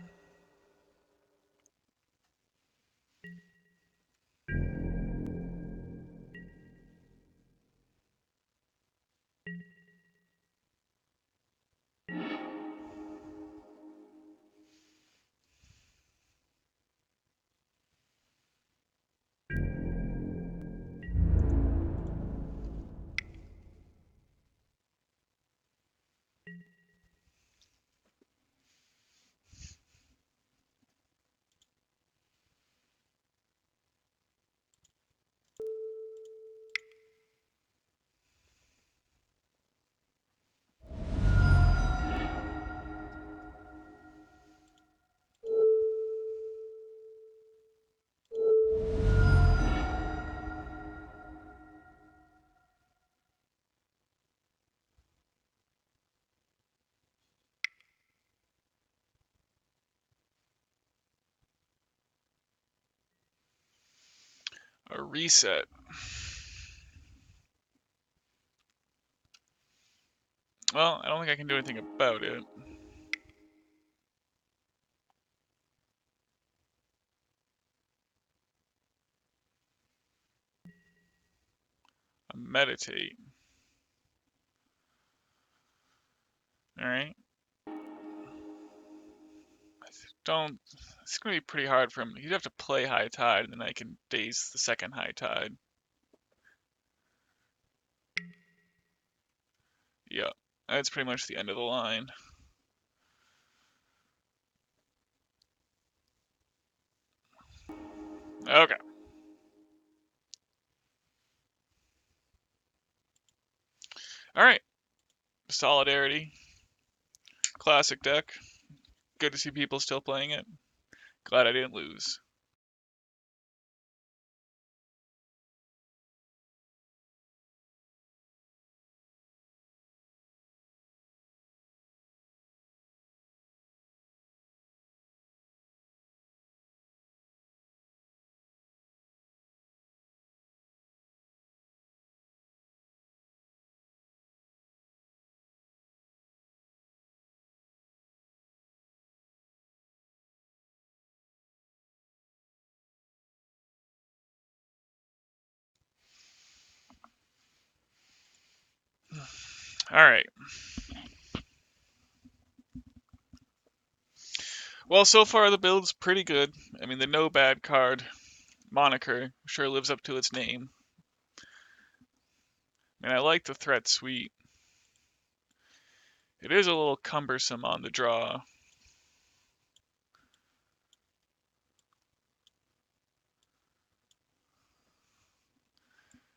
Speaker 1: A reset. Well, I don't think I can do anything about it. Meditate. Alright. Don't. It's gonna be pretty hard for him. He'd have to play High Tide, and then I can Daze the second High Tide. Yeah, that's pretty much the end of the line. Okay. Alright. Solidarity. Classic deck. Good to see people still playing it. Glad I didn't lose. Alright. Well, so far the build's pretty good. I mean, the no bad card moniker sure lives up to its name. And I like the threat suite. It is a little cumbersome on the draw.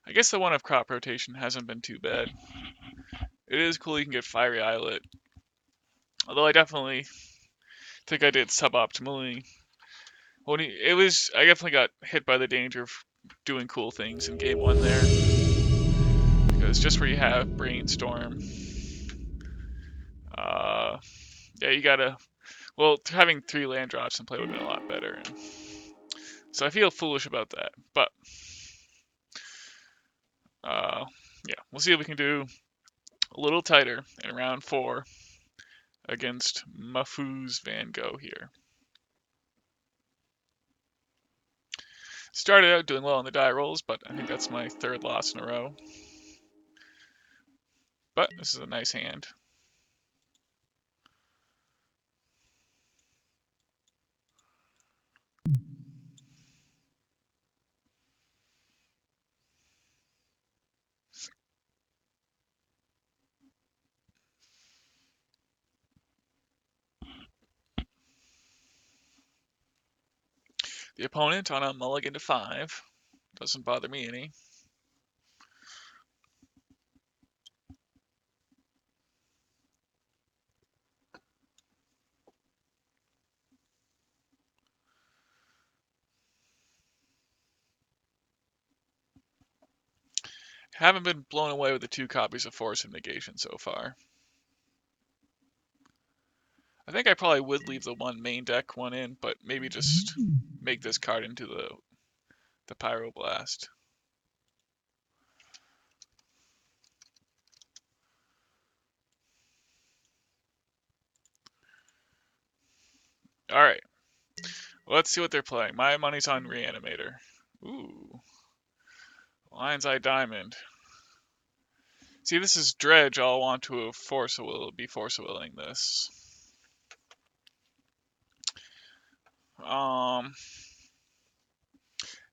Speaker 1: I guess the one of crop rotation hasn't been too bad. It is cool you can get Fiery Islet. Although I definitely think I did suboptimally. I definitely got hit by the danger of doing cool things in game one there. Because just where you have Brainstorm, yeah, you gotta. Well, having 3 land drops in play would have been a lot better. So I feel foolish about that. But, yeah, we'll see if we can do a little tighter in round 4 against Mafu's Van Gogh here. Started out doing well on the die rolls, but I think that's my 3rd loss in a row. But this is a nice hand. The opponent on a mulligan to 5. Doesn't bother me any. Haven't been blown away with the 2 copies of Force of Negation so far. I think I probably would leave the 1 main deck one in, but maybe just make this card into the Pyroblast. Alright. Let's see what they're playing. My money's on Reanimator. Ooh. Lion's Eye Diamond. See, this is Dredge. I'll want to be Force of Willing this.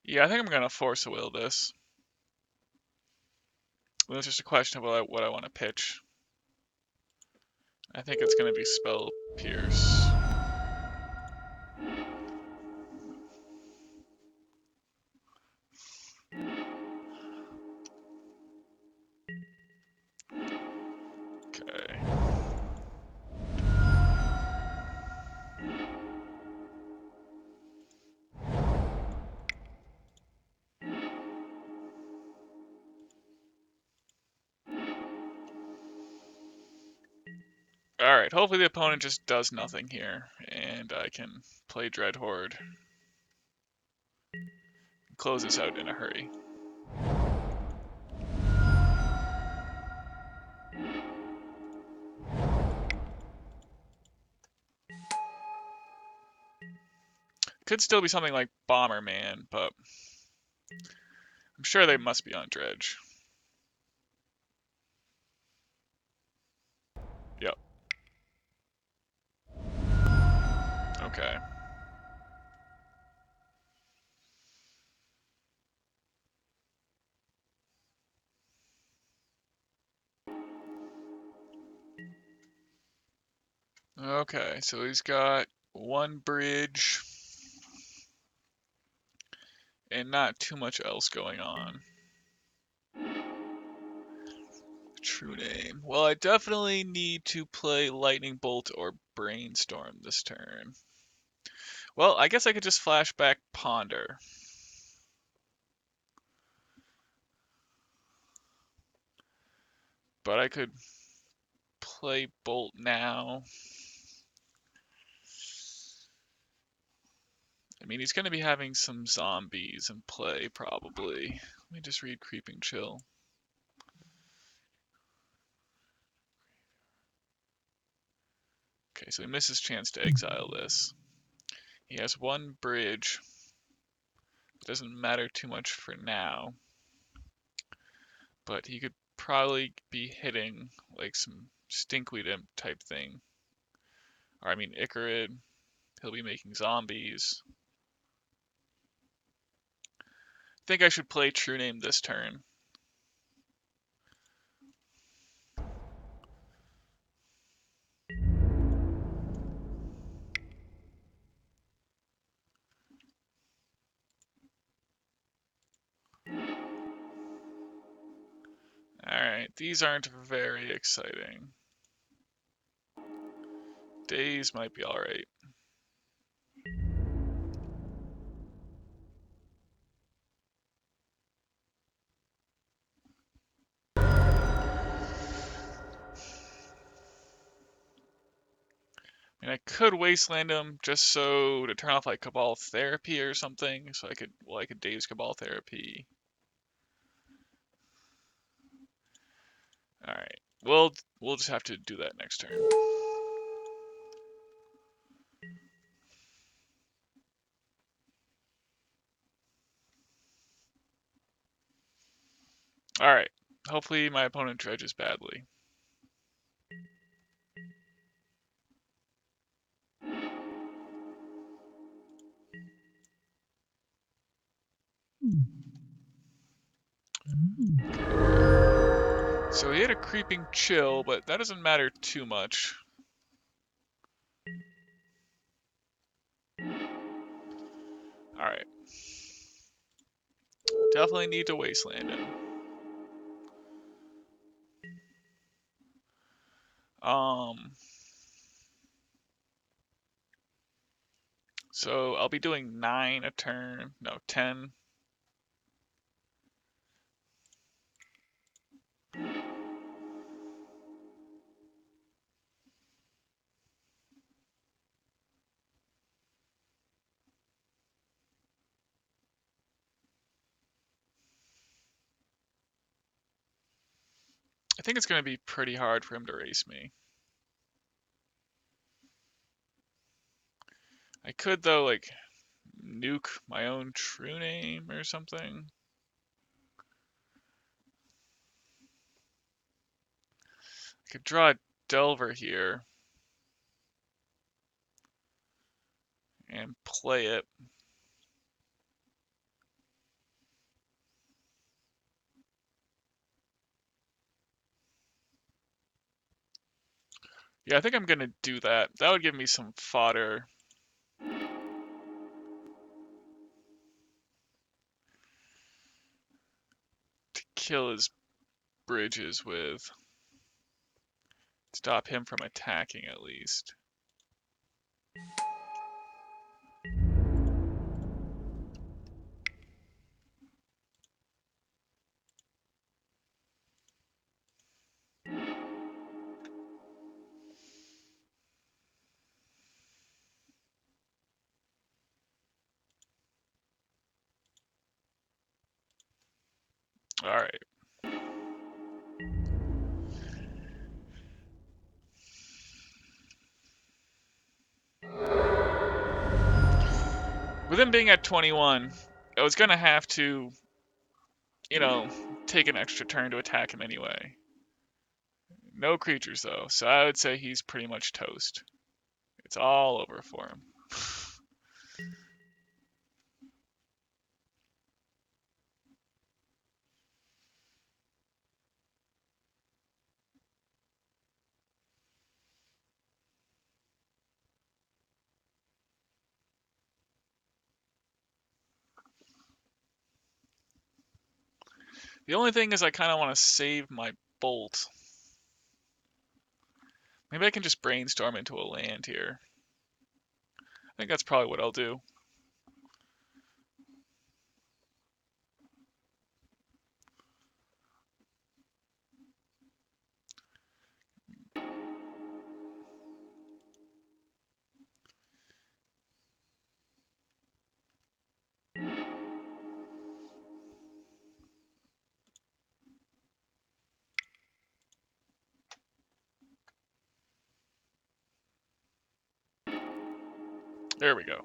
Speaker 1: Yeah, I think I'm gonna Force of Will this. It's just a question of what I want to pitch. I think it's gonna be Spell Pierce. Okay. Alright, hopefully the opponent just does nothing here, and I can play Dreadhorde. close this out in a hurry. Could still be something like Bomberman, but I'm sure they must be on Dredge. Yep. Okay. Okay, so he's got one bridge and not too much else going on. True-Name. Well, I definitely need to play Lightning Bolt or Brainstorm this turn. Well, I guess I could just flashback Ponder. But I could play Bolt now. I mean, he's going to be having some zombies in play, probably. Let me just read Creeping Chill. Okay, so he misses chance to exile this. He has one bridge. It doesn't matter too much for now. But he could probably be hitting like some Stinkweed Imp type thing. Or I mean Icarid. He'll be making zombies. I think I should play True-Name this turn. Alright, these aren't very exciting. Daze might be alright. I mean, I could Wasteland him just so to turn off like Cabal Therapy or something, so I could Daze Cabal Therapy. Alright, we'll just have to do that next turn. Alright, hopefully my opponent dredges badly. So he had a Creeping Chill, but that doesn't matter too much. Alright. Definitely need to Wasteland him. So I'll be doing 9 a turn. No, 10. I think it's going to be pretty hard for him to race me. I could, though, like, nuke my own True-Name or something. I could draw a Delver here and play it. Yeah, I think I'm going to do that. That would give me some fodder. To kill his bridges with. Stop him from attacking, at least. Alright. With him being at 21, I was gonna have to, take an extra turn to attack him anyway. No creatures though, so I would say he's pretty much toast. It's all over for him. The only thing is I kind of want to save my bolt. Maybe I can just brainstorm into a land here. I think that's probably what I'll do. There we go.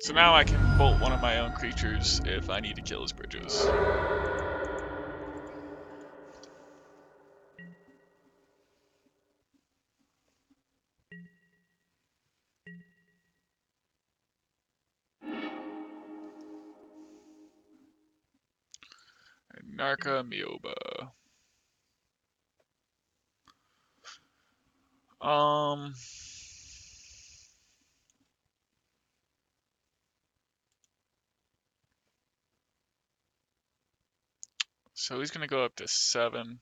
Speaker 1: So now I can bolt one of my own creatures if I need to kill his bridges. Narca Mioba. So he's gonna go up to 7.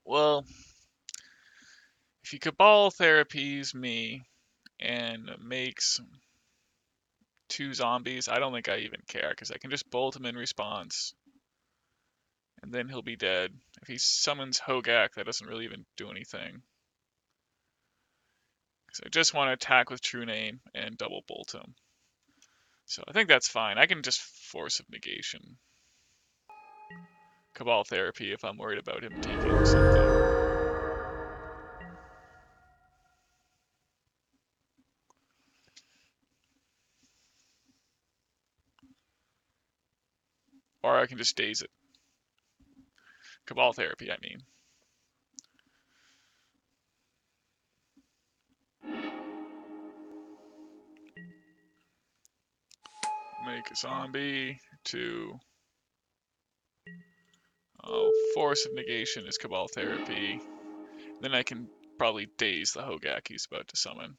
Speaker 1: Well, if he Cabal therapies me and makes 2 zombies, I don't think I even care, because I can just bolt him in response, and then he'll be dead. If he summons Hogak, that doesn't really even do anything. Because I just want to attack with True-Name and double bolt him. So I think that's fine. I can just Force of Negation. Cabal Therapy if I'm worried about him taking something. Or I can just Daze it. Cabal Therapy, I mean. Make a zombie to... Force of Negation is Cabal Therapy. Then I can probably Daze the Hogak he's about to summon.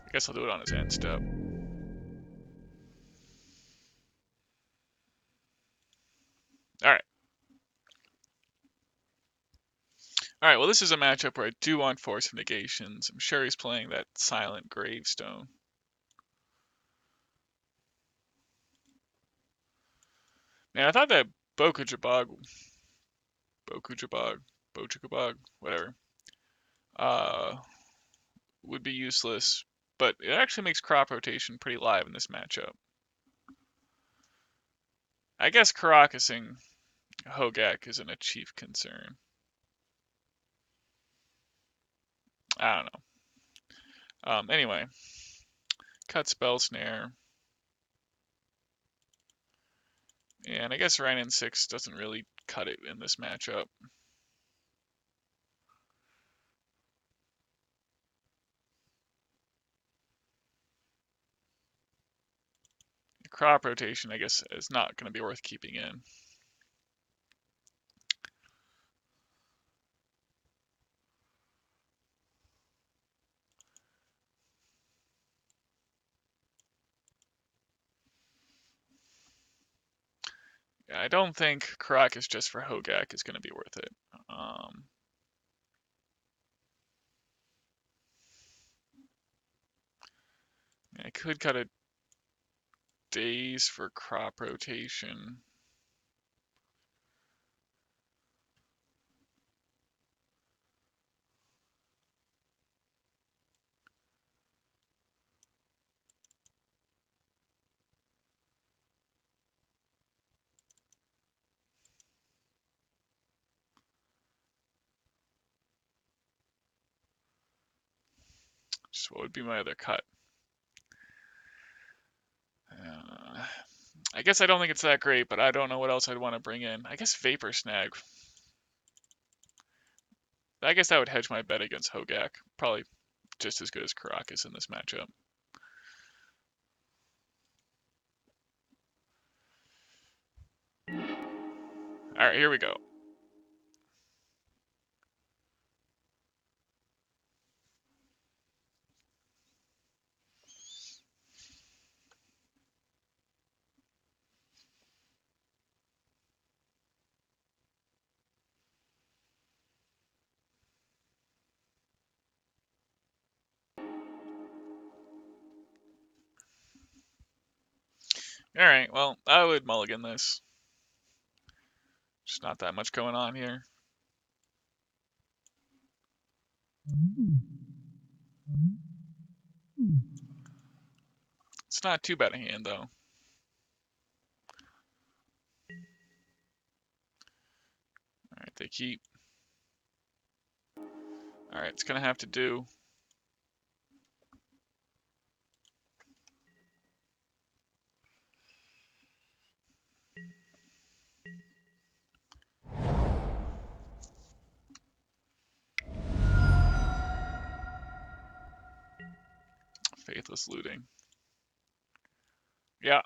Speaker 1: I guess I'll do it on his end step. Alright. Alright, well this is a matchup where I do want Force of Negations. I'm sure he's playing that Silent Gravestone. Man, I thought that Bokujabog, whatever, would be useless, but it actually makes crop rotation pretty live in this matchup. I guess Karakasing Hogak isn't a chief concern. I don't know. Anyway, cut Spell Snare. And I guess Rhine 6 doesn't really cut it in this matchup. Crop rotation, I guess, is not going to be worth keeping in. Yeah, I don't think Karakas just for Hogak is going to be worth it. I could cut a Daze for crop rotation. Just what would be my other cut? I guess I don't think it's that great, but I don't know what else I'd want to bring in. I guess Vapor Snag. I guess that would hedge my bet against Hogak. Probably just as good as Karakas in this matchup. Alright, here we go. Alright, well, I would mulligan this. Just not that much going on here. It's not too bad a hand, though. Alright, they keep. Alright, it's going to have to do. Faithless looting. Yeah.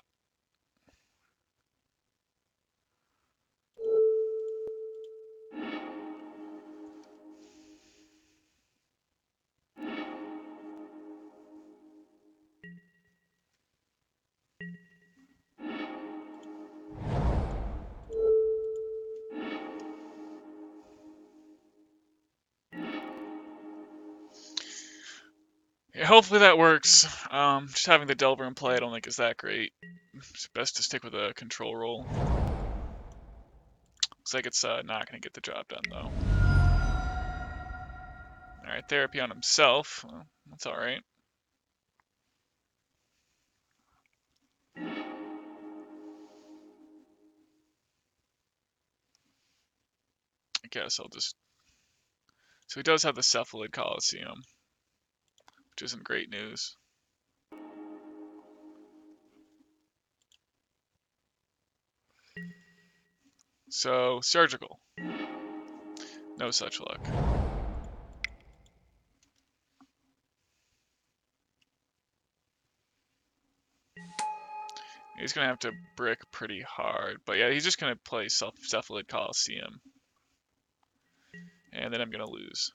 Speaker 1: Yeah, hopefully that works. Just having the Delver in play I don't think is that great. It's best to stick with a control roll. Looks like it's not going to get the job done, though. Alright, therapy on himself. Well, that's alright. I guess I'll just... So he does have the Cephalid Coliseum, which isn't great news. So, Surgical. No such luck. He's going to have to brick pretty hard. But yeah, he's just going to play Cephalid Coliseum. And then I'm going to lose.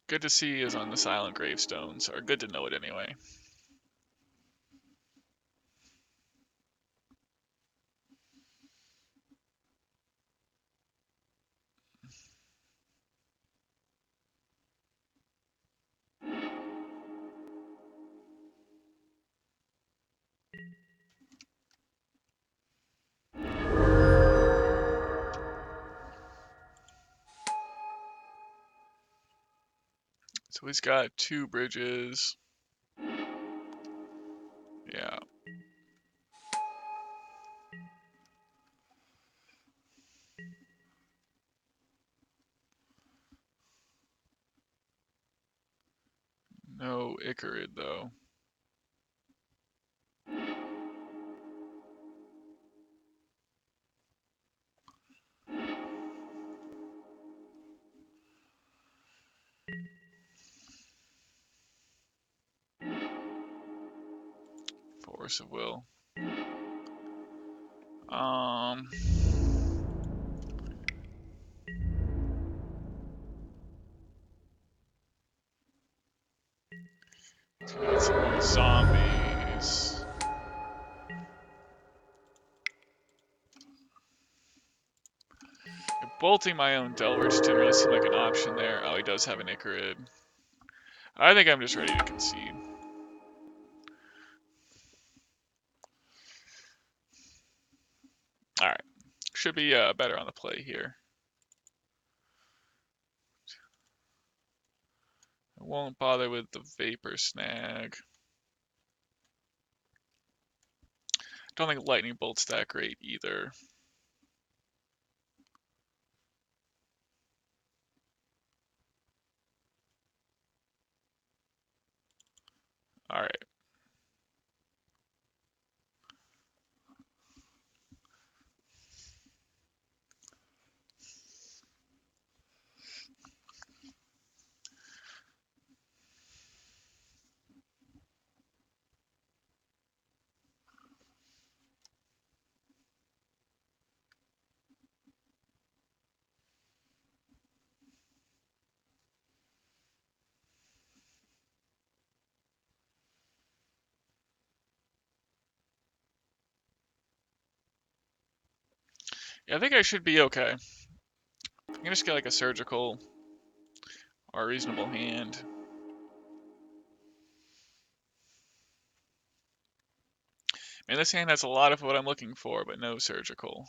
Speaker 1: Good to see is on the Silent Gravestones, or good to know it anyway. So he's got 2 bridges. Yeah. No Icarid, though. Force of Will. Let's get some more zombies. Bolting my own Delver just didn't really seem like an option there. Oh, he does have an Icarid. I think I'm just ready to concede. Alright. Should be better on the play here. I won't bother with the Vapor Snag. Don't think Lightning Bolt's that great either. Alright. Yeah, I think I should be okay. I can just get like a Surgical or a reasonable hand. And this hand has a lot of what I'm looking for, but no Surgical.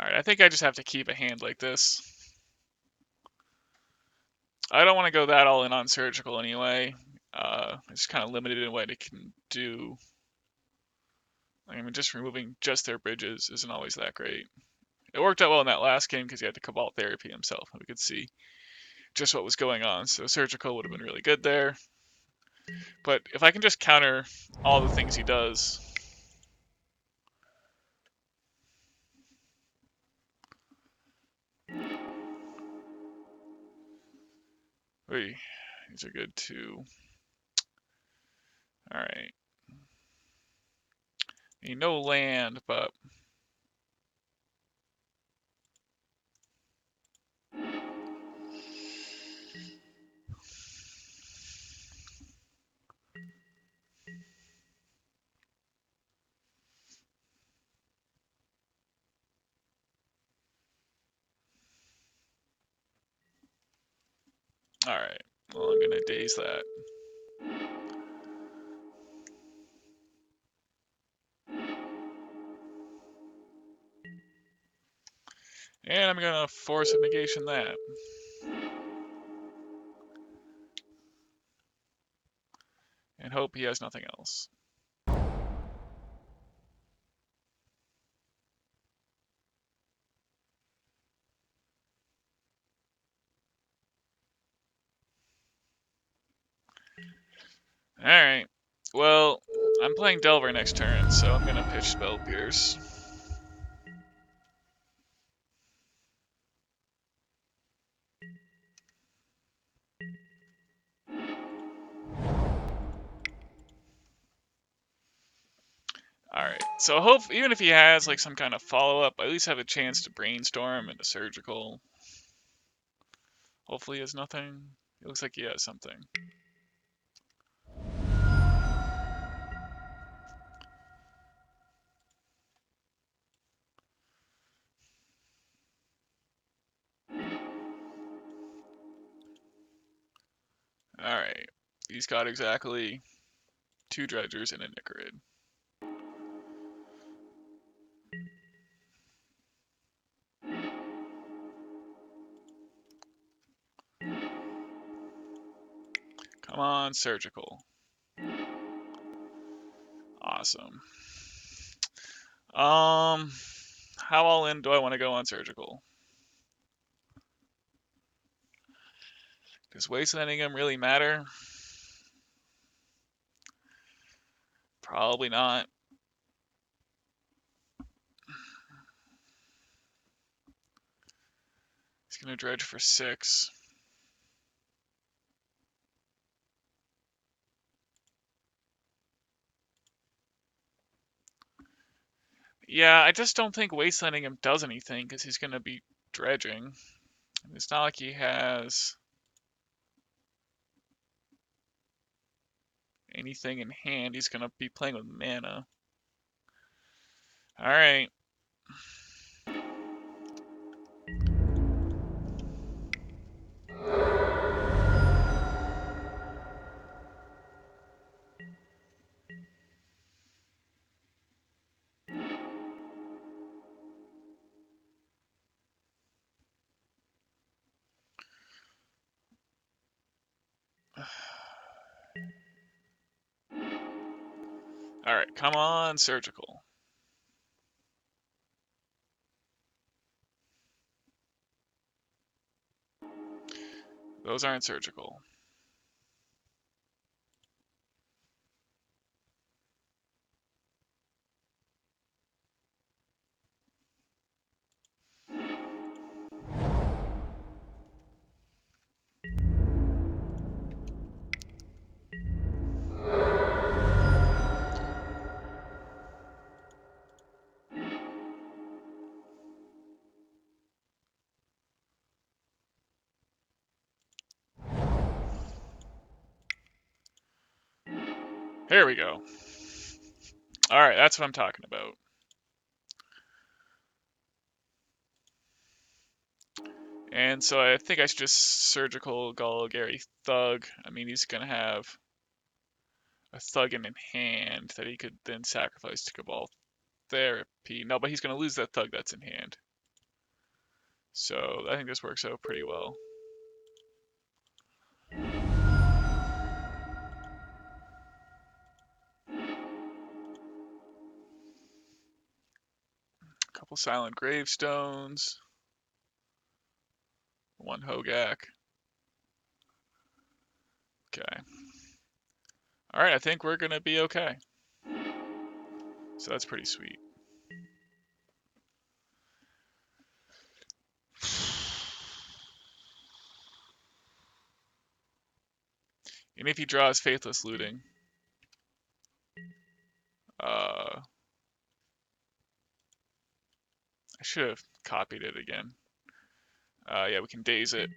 Speaker 1: Alright, I think I just have to keep a hand like this. I don't want to go that all in on Surgical anyway. It's kind of limited in what it can do. I mean, just removing just their bridges isn't always that great. It worked out well in that last game because he had the Cabal Therapy himself, and we could see just what was going on. So Surgical would have been really good there. But if I can just counter all the things he does... Oy, these are good too. Alright. No land, but... Alright, well, I'm gonna Daze that. And I'm gonna Force of Negation that. And hope he has nothing else. Alright. Well, I'm playing Delver next turn, so I'm gonna pitch Spell Pierce. Alright, so even if he has like some kind of follow-up, I at least have a chance to Brainstorm and a Surgical. Hopefully he has nothing. It looks like he has something. Alright, he's got exactly 2 Dredgers and a Icarid. Come on, surgical. Awesome. How all in do I want to go on surgical? Does wastelanding him really matter? Probably not. He's gonna dredge for 6. Yeah, I just don't think wastelanding him does anything because he's gonna be dredging. It's not like he has anything in hand. He's gonna be playing with mana. Alright. Alright, come on, surgical. Those aren't surgical. Here we go. Alright, that's what I'm talking about. And so I think I should just surgical Gary Thug. I mean, he's going to have a Thug in hand that he could then sacrifice to Cabal Therapy. No, but he's going to lose that Thug that's in hand. So I think this works out pretty well. A couple Silent Gravestones. 1 Hogak. Okay. Alright, I think we're going to be okay. So that's pretty sweet. And if he draws Faithless Looting, I should have copied it again. Yeah, we can Daze it.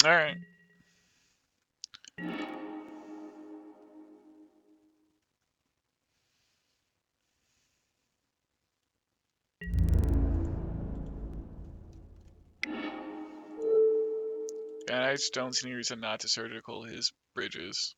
Speaker 1: Alright. And I just don't see any reason not to surgical his bridges.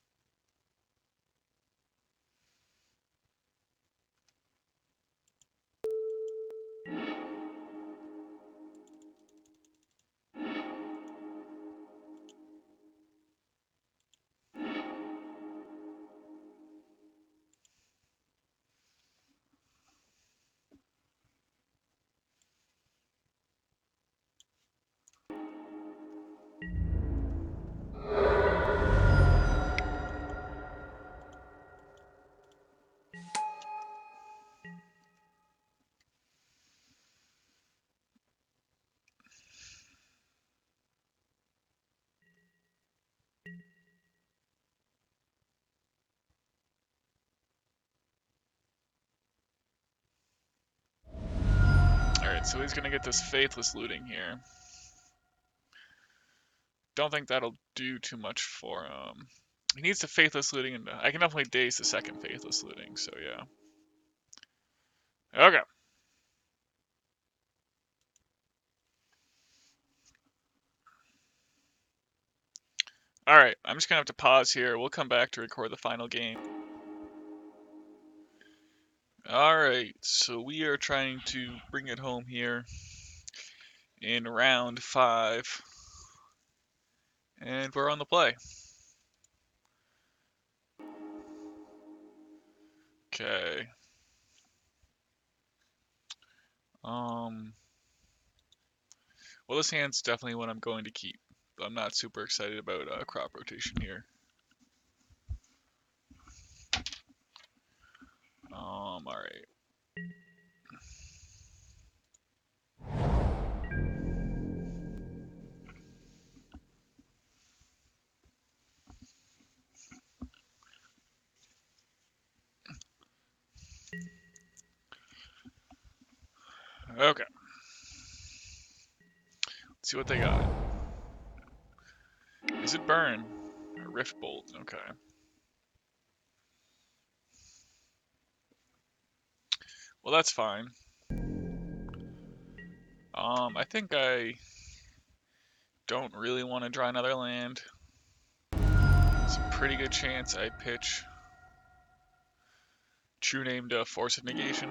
Speaker 1: Alright, so he's gonna get this Faithless looting here. Don't think that'll do too much for him. He needs the Faithless looting, and I can definitely Daze the second Faithless looting, so yeah. Okay. Alright, I'm just gonna have to pause here. We'll come back to record the final game. Alright, so we are trying to bring it home here in round 5. And we're on the play. Okay. Well, this hand's definitely one I'm going to keep. I'm not super excited about crop rotation here. Alright. Okay. Let's see what they got. Is it Burn? Or Rift Bolt? Okay. Well, that's fine. I think I don't really want to draw another land. It's a pretty good chance I pitch True-Name to Force of Negation.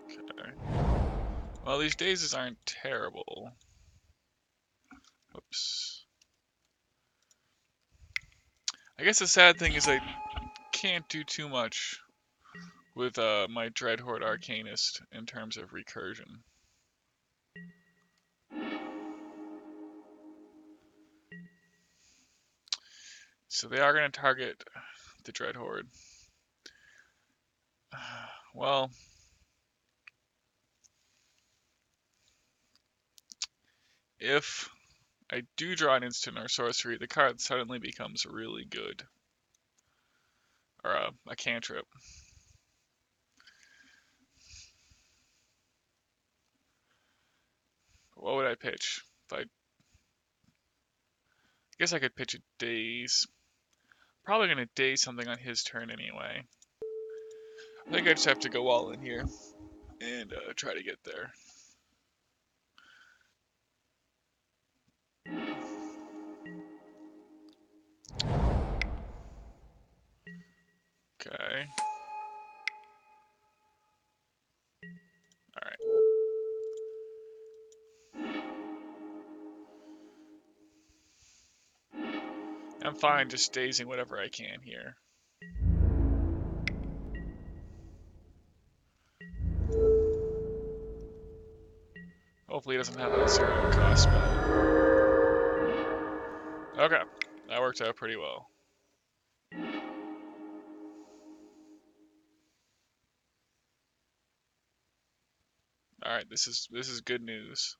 Speaker 1: Okay. Well, these Dazes aren't terrible. Whoops. I guess the sad thing is I can't do too much with my Dreadhorde Arcanist in terms of recursion. So they are going to target the Dreadhorde. Well, if I do draw an instant or sorcery, the card suddenly becomes really good. Or a cantrip. What would I pitch? I guess I could pitch a Daze. Probably going to Daze something on his turn anyway. I think I just have to go all in here and try to get there. Okay. Alright. I'm fine just dazing whatever I can here. Hopefully he doesn't have a 0 cost spell. Okay, that worked out pretty well. Alright, this is good news.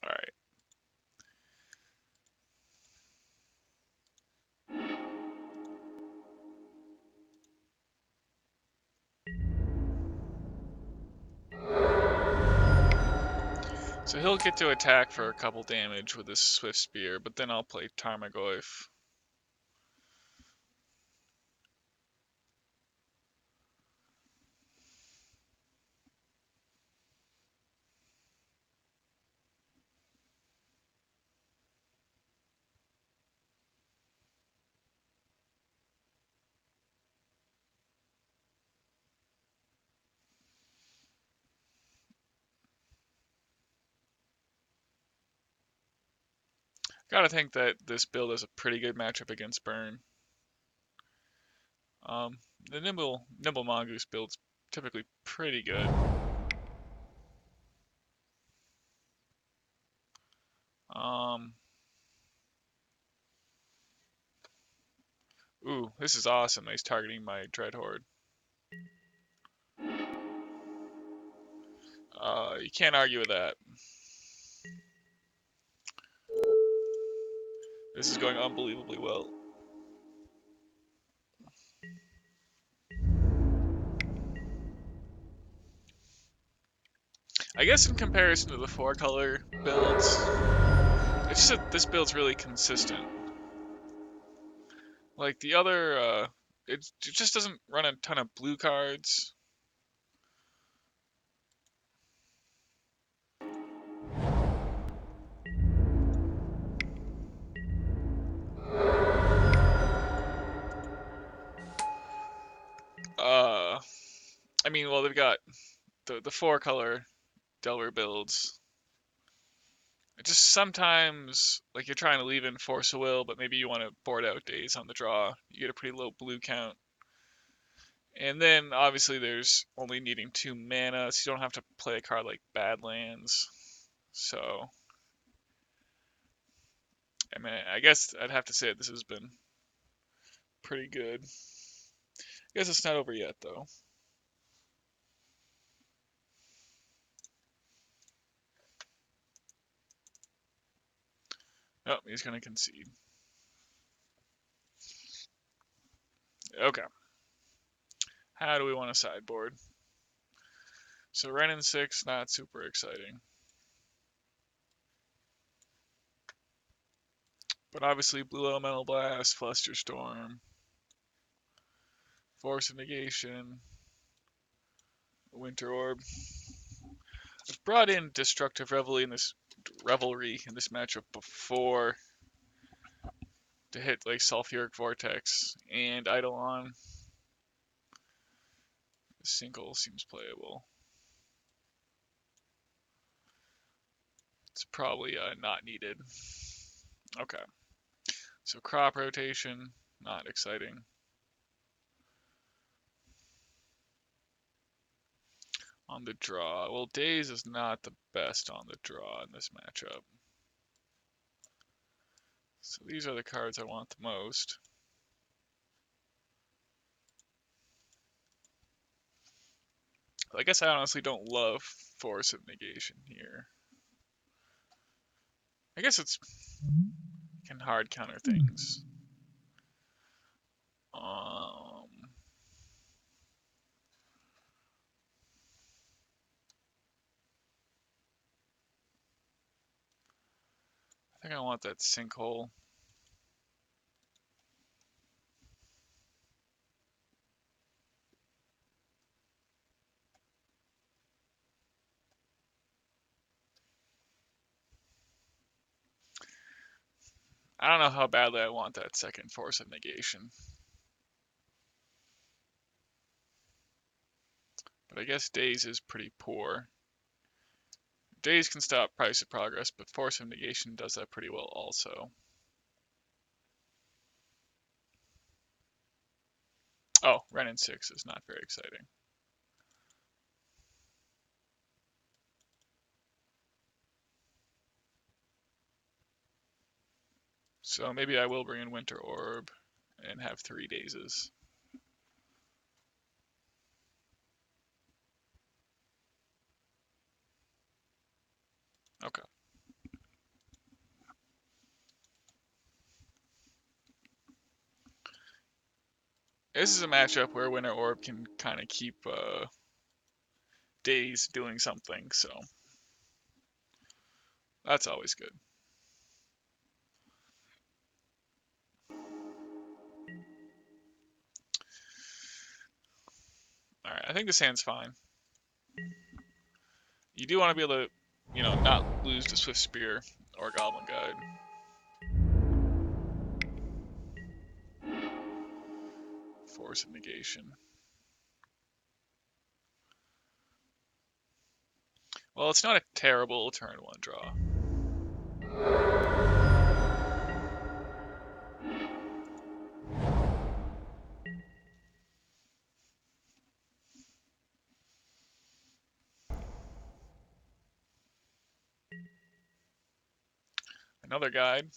Speaker 1: Alright. So he'll get to attack for a couple damage with his Swift Spear, but then I'll play Tarmogoyf. Gotta think that this build is a pretty good matchup against Burn. The Nimble Mongoose build's typically pretty good. Ooh, this is awesome. He's targeting my Dreadhorde. You can't argue with that. This is going unbelievably well. I guess in comparison to the 4-color builds, it's just that this build's really consistent. Like the other, it just doesn't run a ton of blue cards. I mean, well, they've got the 4-color Delver builds. It just sometimes, like, you're trying to leave in Force of Will, but maybe you want to board out Daze on the draw. You get a pretty low blue count. And then, obviously, there's only needing 2 mana, so you don't have to play a card like Badlands. So, I mean, I guess I'd have to say this has been pretty good. I guess it's not over yet, though. Oh, he's going to concede. Okay. How do we want to sideboard? So Ren and 6, not super exciting. But obviously Blue Elemental Blast, Flusterstorm, Force of Negation, Winter Orb. I've brought in Destructive Revelry in this matchup before to hit like Sulfuric Vortex and Eidolon. The Sinkhole seems playable. It's probably not needed. Okay. So crop rotation, not exciting. On the draw. Well, Daze is not the best on the draw in this matchup. So these are the cards I want the most. I guess I honestly don't love Force of Negation here. I guess it's can hard counter things. I think I want that Sinkhole. I don't know how badly I want that second Force of Negation. But I guess Daze is pretty poor. Daze can stop Price of Progress, but Force of Negation does that pretty well also. Oh, Ren and 6 is not very exciting. So maybe I will bring in Winter Orb and have 3 Dazes. Okay. This is a matchup where Winter Orb can kind of keep Daze doing something, so that's always good. Alright, I think this hand's fine. You do want to be able to, not lose to Swift Spear or Goblin Guide. Force of Negation. Well, it's not a terrible turn 1 draw. Another guide.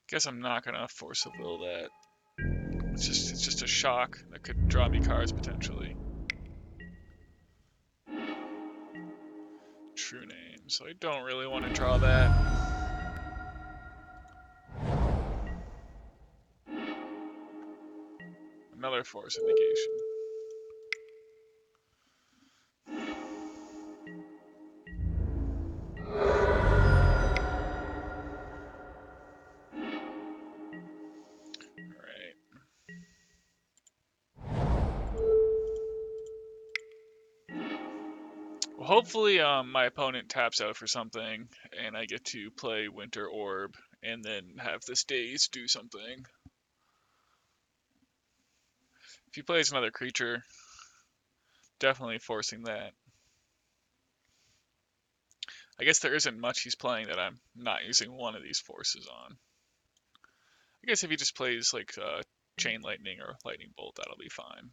Speaker 1: Guess I'm not gonna force of will that. It's just a shock that could draw me cards potentially. True-Name, so I don't really want to draw that. Another Force of Negation. Alright. Well, hopefully my opponent taps out for something, and I get to play Winter Orb, and then have this Daze do something. If he plays another creature, definitely forcing that. I guess there isn't much he's playing that I'm not using one of these forces on. I guess if he just plays like Chain Lightning or Lightning Bolt, that'll be fine.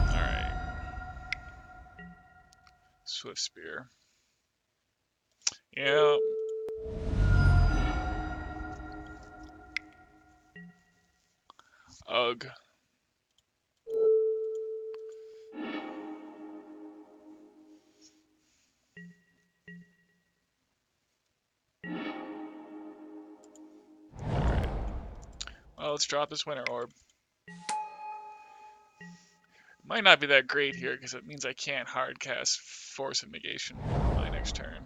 Speaker 1: Alright. Swift Spear. Yeah. Ugh. Alright. Well, let's drop this Winter Orb. Might not be that great here, because it means I can't hard cast Force of Negation my next turn.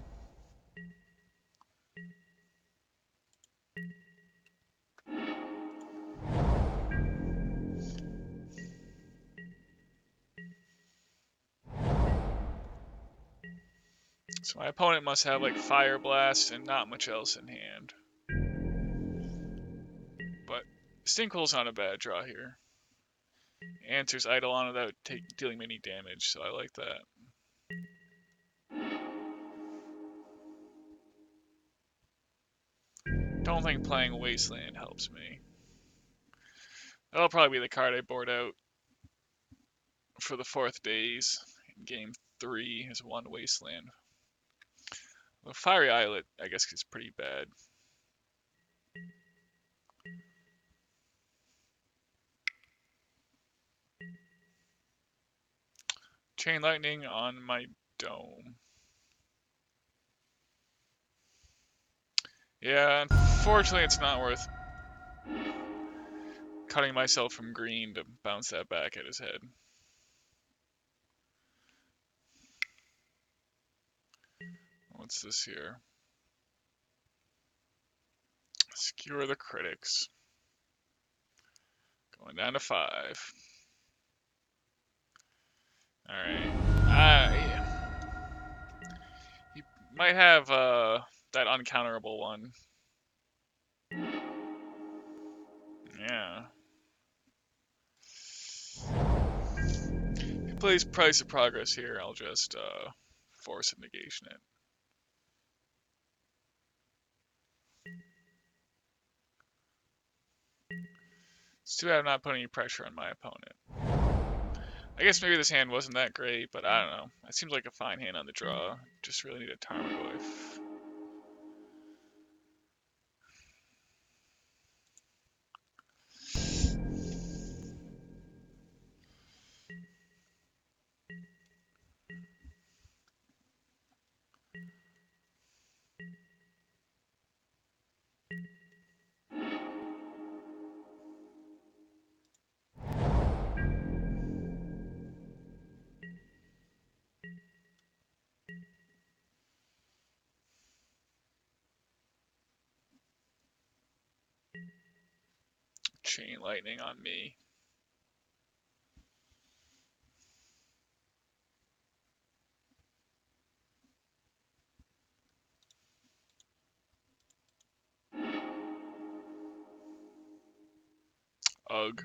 Speaker 1: So my opponent must have like Fire Blast and not much else in hand. But Sinkhole's not a bad draw here. Answers Eidolon without dealing any damage, so I like that. Don't think playing Wasteland helps me. That'll probably be the card I board out for the 4th Daze. In game 3 is 1 Wasteland. The Fiery Islet, I guess, is pretty bad. Chain Lightning on my Dome. Yeah, unfortunately it's not worth cutting myself from green to bounce that back at his head. What's this here? Skewer the Critics. Going down to 5. Alright. Yeah. He might have that uncounterable one. Yeah. If he plays Price of Progress here, I'll just Force of Negation it. It's too bad I'm not putting any pressure on my opponent. I guess maybe this hand wasn't that great, but I don't know. It seems like a fine hand on the draw. Just really need a Tarmogoyf. Chain Lightning on me. Ugh.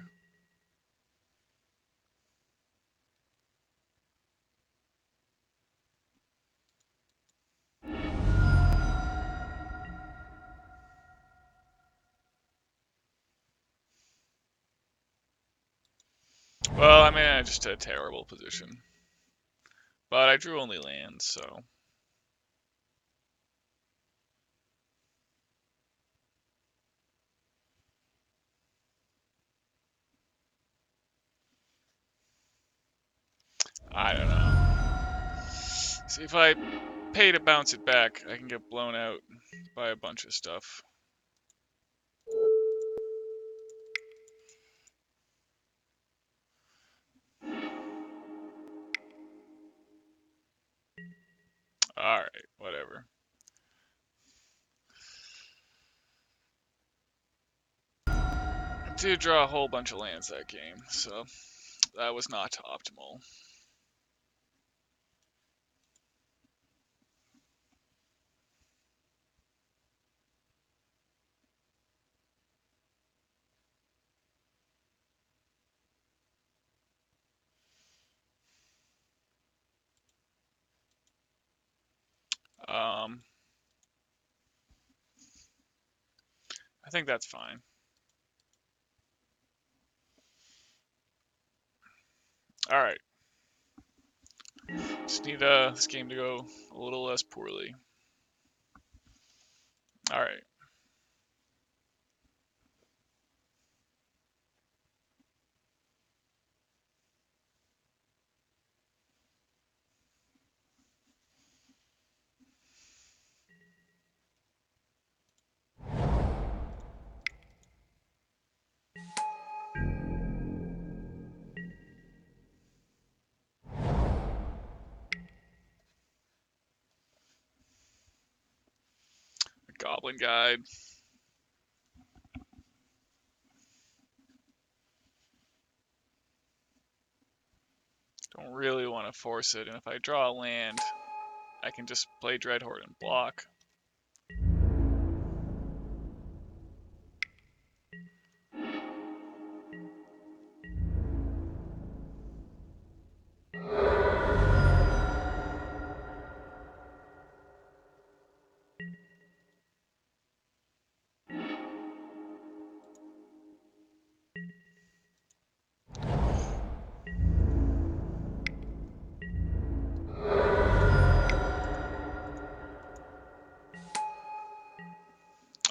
Speaker 1: I mean, I just had a terrible position. But I drew only lands, so... I don't know. See, if I pay to bounce it back, I can get blown out by a bunch of stuff. Alright, whatever. I did draw a whole bunch of lands that game, so that was not optimal. I think that's fine. Alright. Just need this game to go a little less poorly. Alright. Goblin Guide. Don't really want to force it, and if I draw a land, I can just play Dreadhorde and block.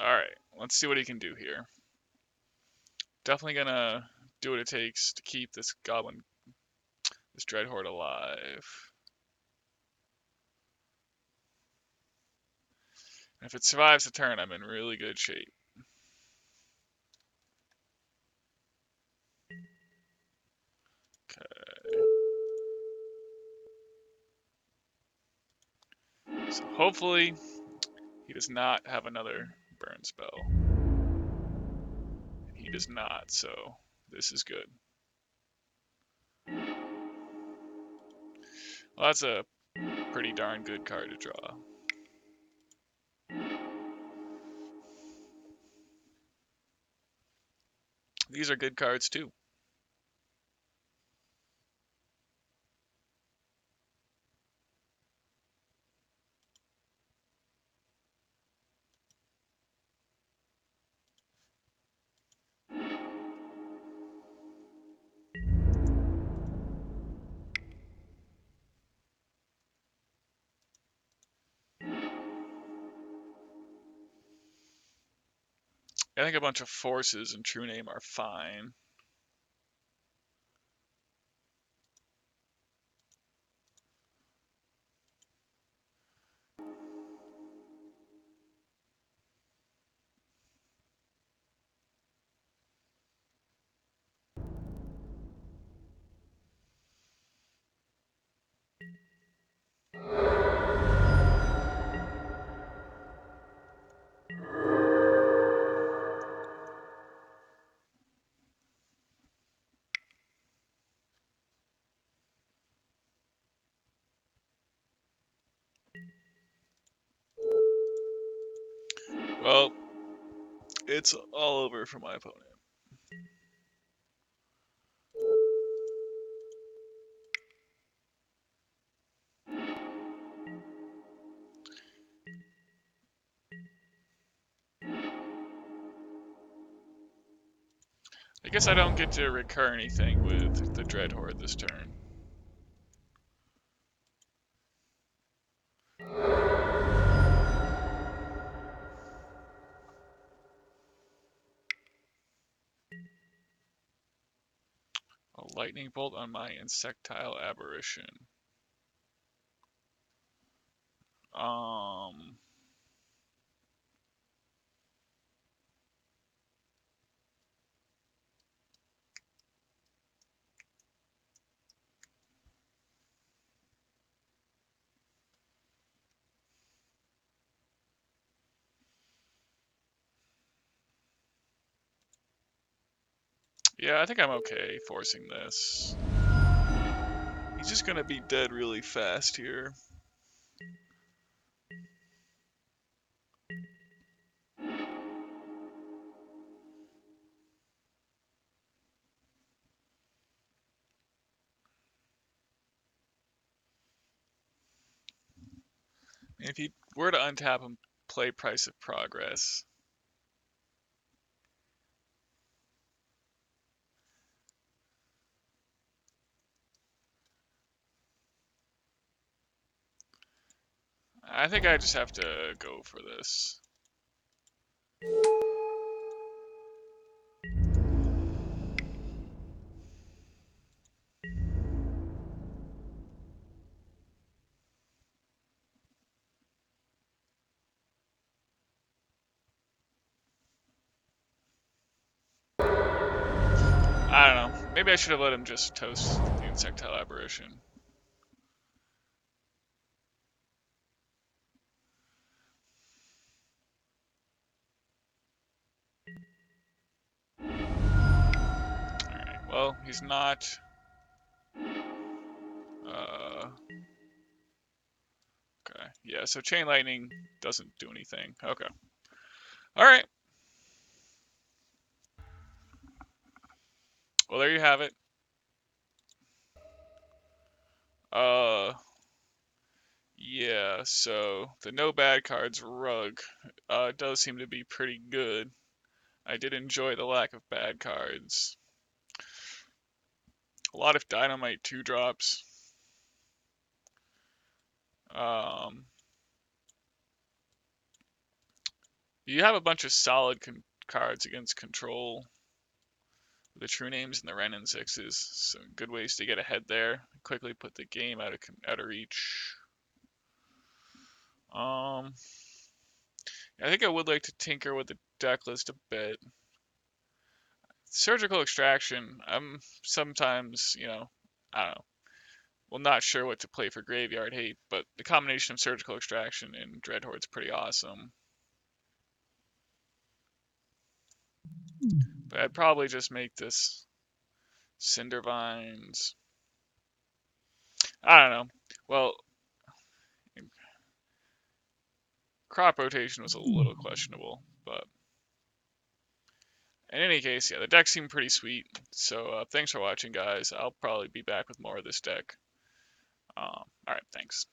Speaker 1: Alright, let's see what he can do here. Definitely gonna do what it takes to keep this Dreadhorde alive. And if it survives the turn, I'm in really good shape. Okay. So hopefully he does not have another burn spell. He does not, so this is good. Well, that's a pretty darn good card to draw. These are good cards too. I think a bunch of forces and True-Name are fine. Well, it's all over for my opponent. I I guess I don't get to recur anything with the Dreadhorde this turn. A lightning bolt on my insectile aberration. Yeah, I think I'm okay forcing this. He's just gonna be dead really fast here. If he were to untap and play Price of Progress, I think I just have to go for this. I don't know. Maybe I should have let him just toast the Insectile Aberration. Alright, well, he's not... Okay, yeah, so Chain Lightning doesn't do anything. Okay. Alright. Well, there you have it. Yeah, so the no bad cards rug does seem to be pretty good. I did enjoy the lack of bad cards. A lot of Dynamite 2-drops. You have a bunch of solid cards against control. The True Names and the Wrenn and 6s. So good ways to get ahead there. Quickly put the game out of reach. I think I would like to tinker with the deck list a bit. Surgical Extraction, I'm sometimes, I don't know. Well, not sure what to play for Graveyard Hate, but the combination of Surgical Extraction and Dreadhorde is pretty awesome. But I'd probably just make this Cindervines. I don't know. Well, crop rotation was a little questionable, but in any case, yeah, the deck seemed pretty sweet. So thanks for watching, guys. I'll probably be back with more of this deck. All right, thanks.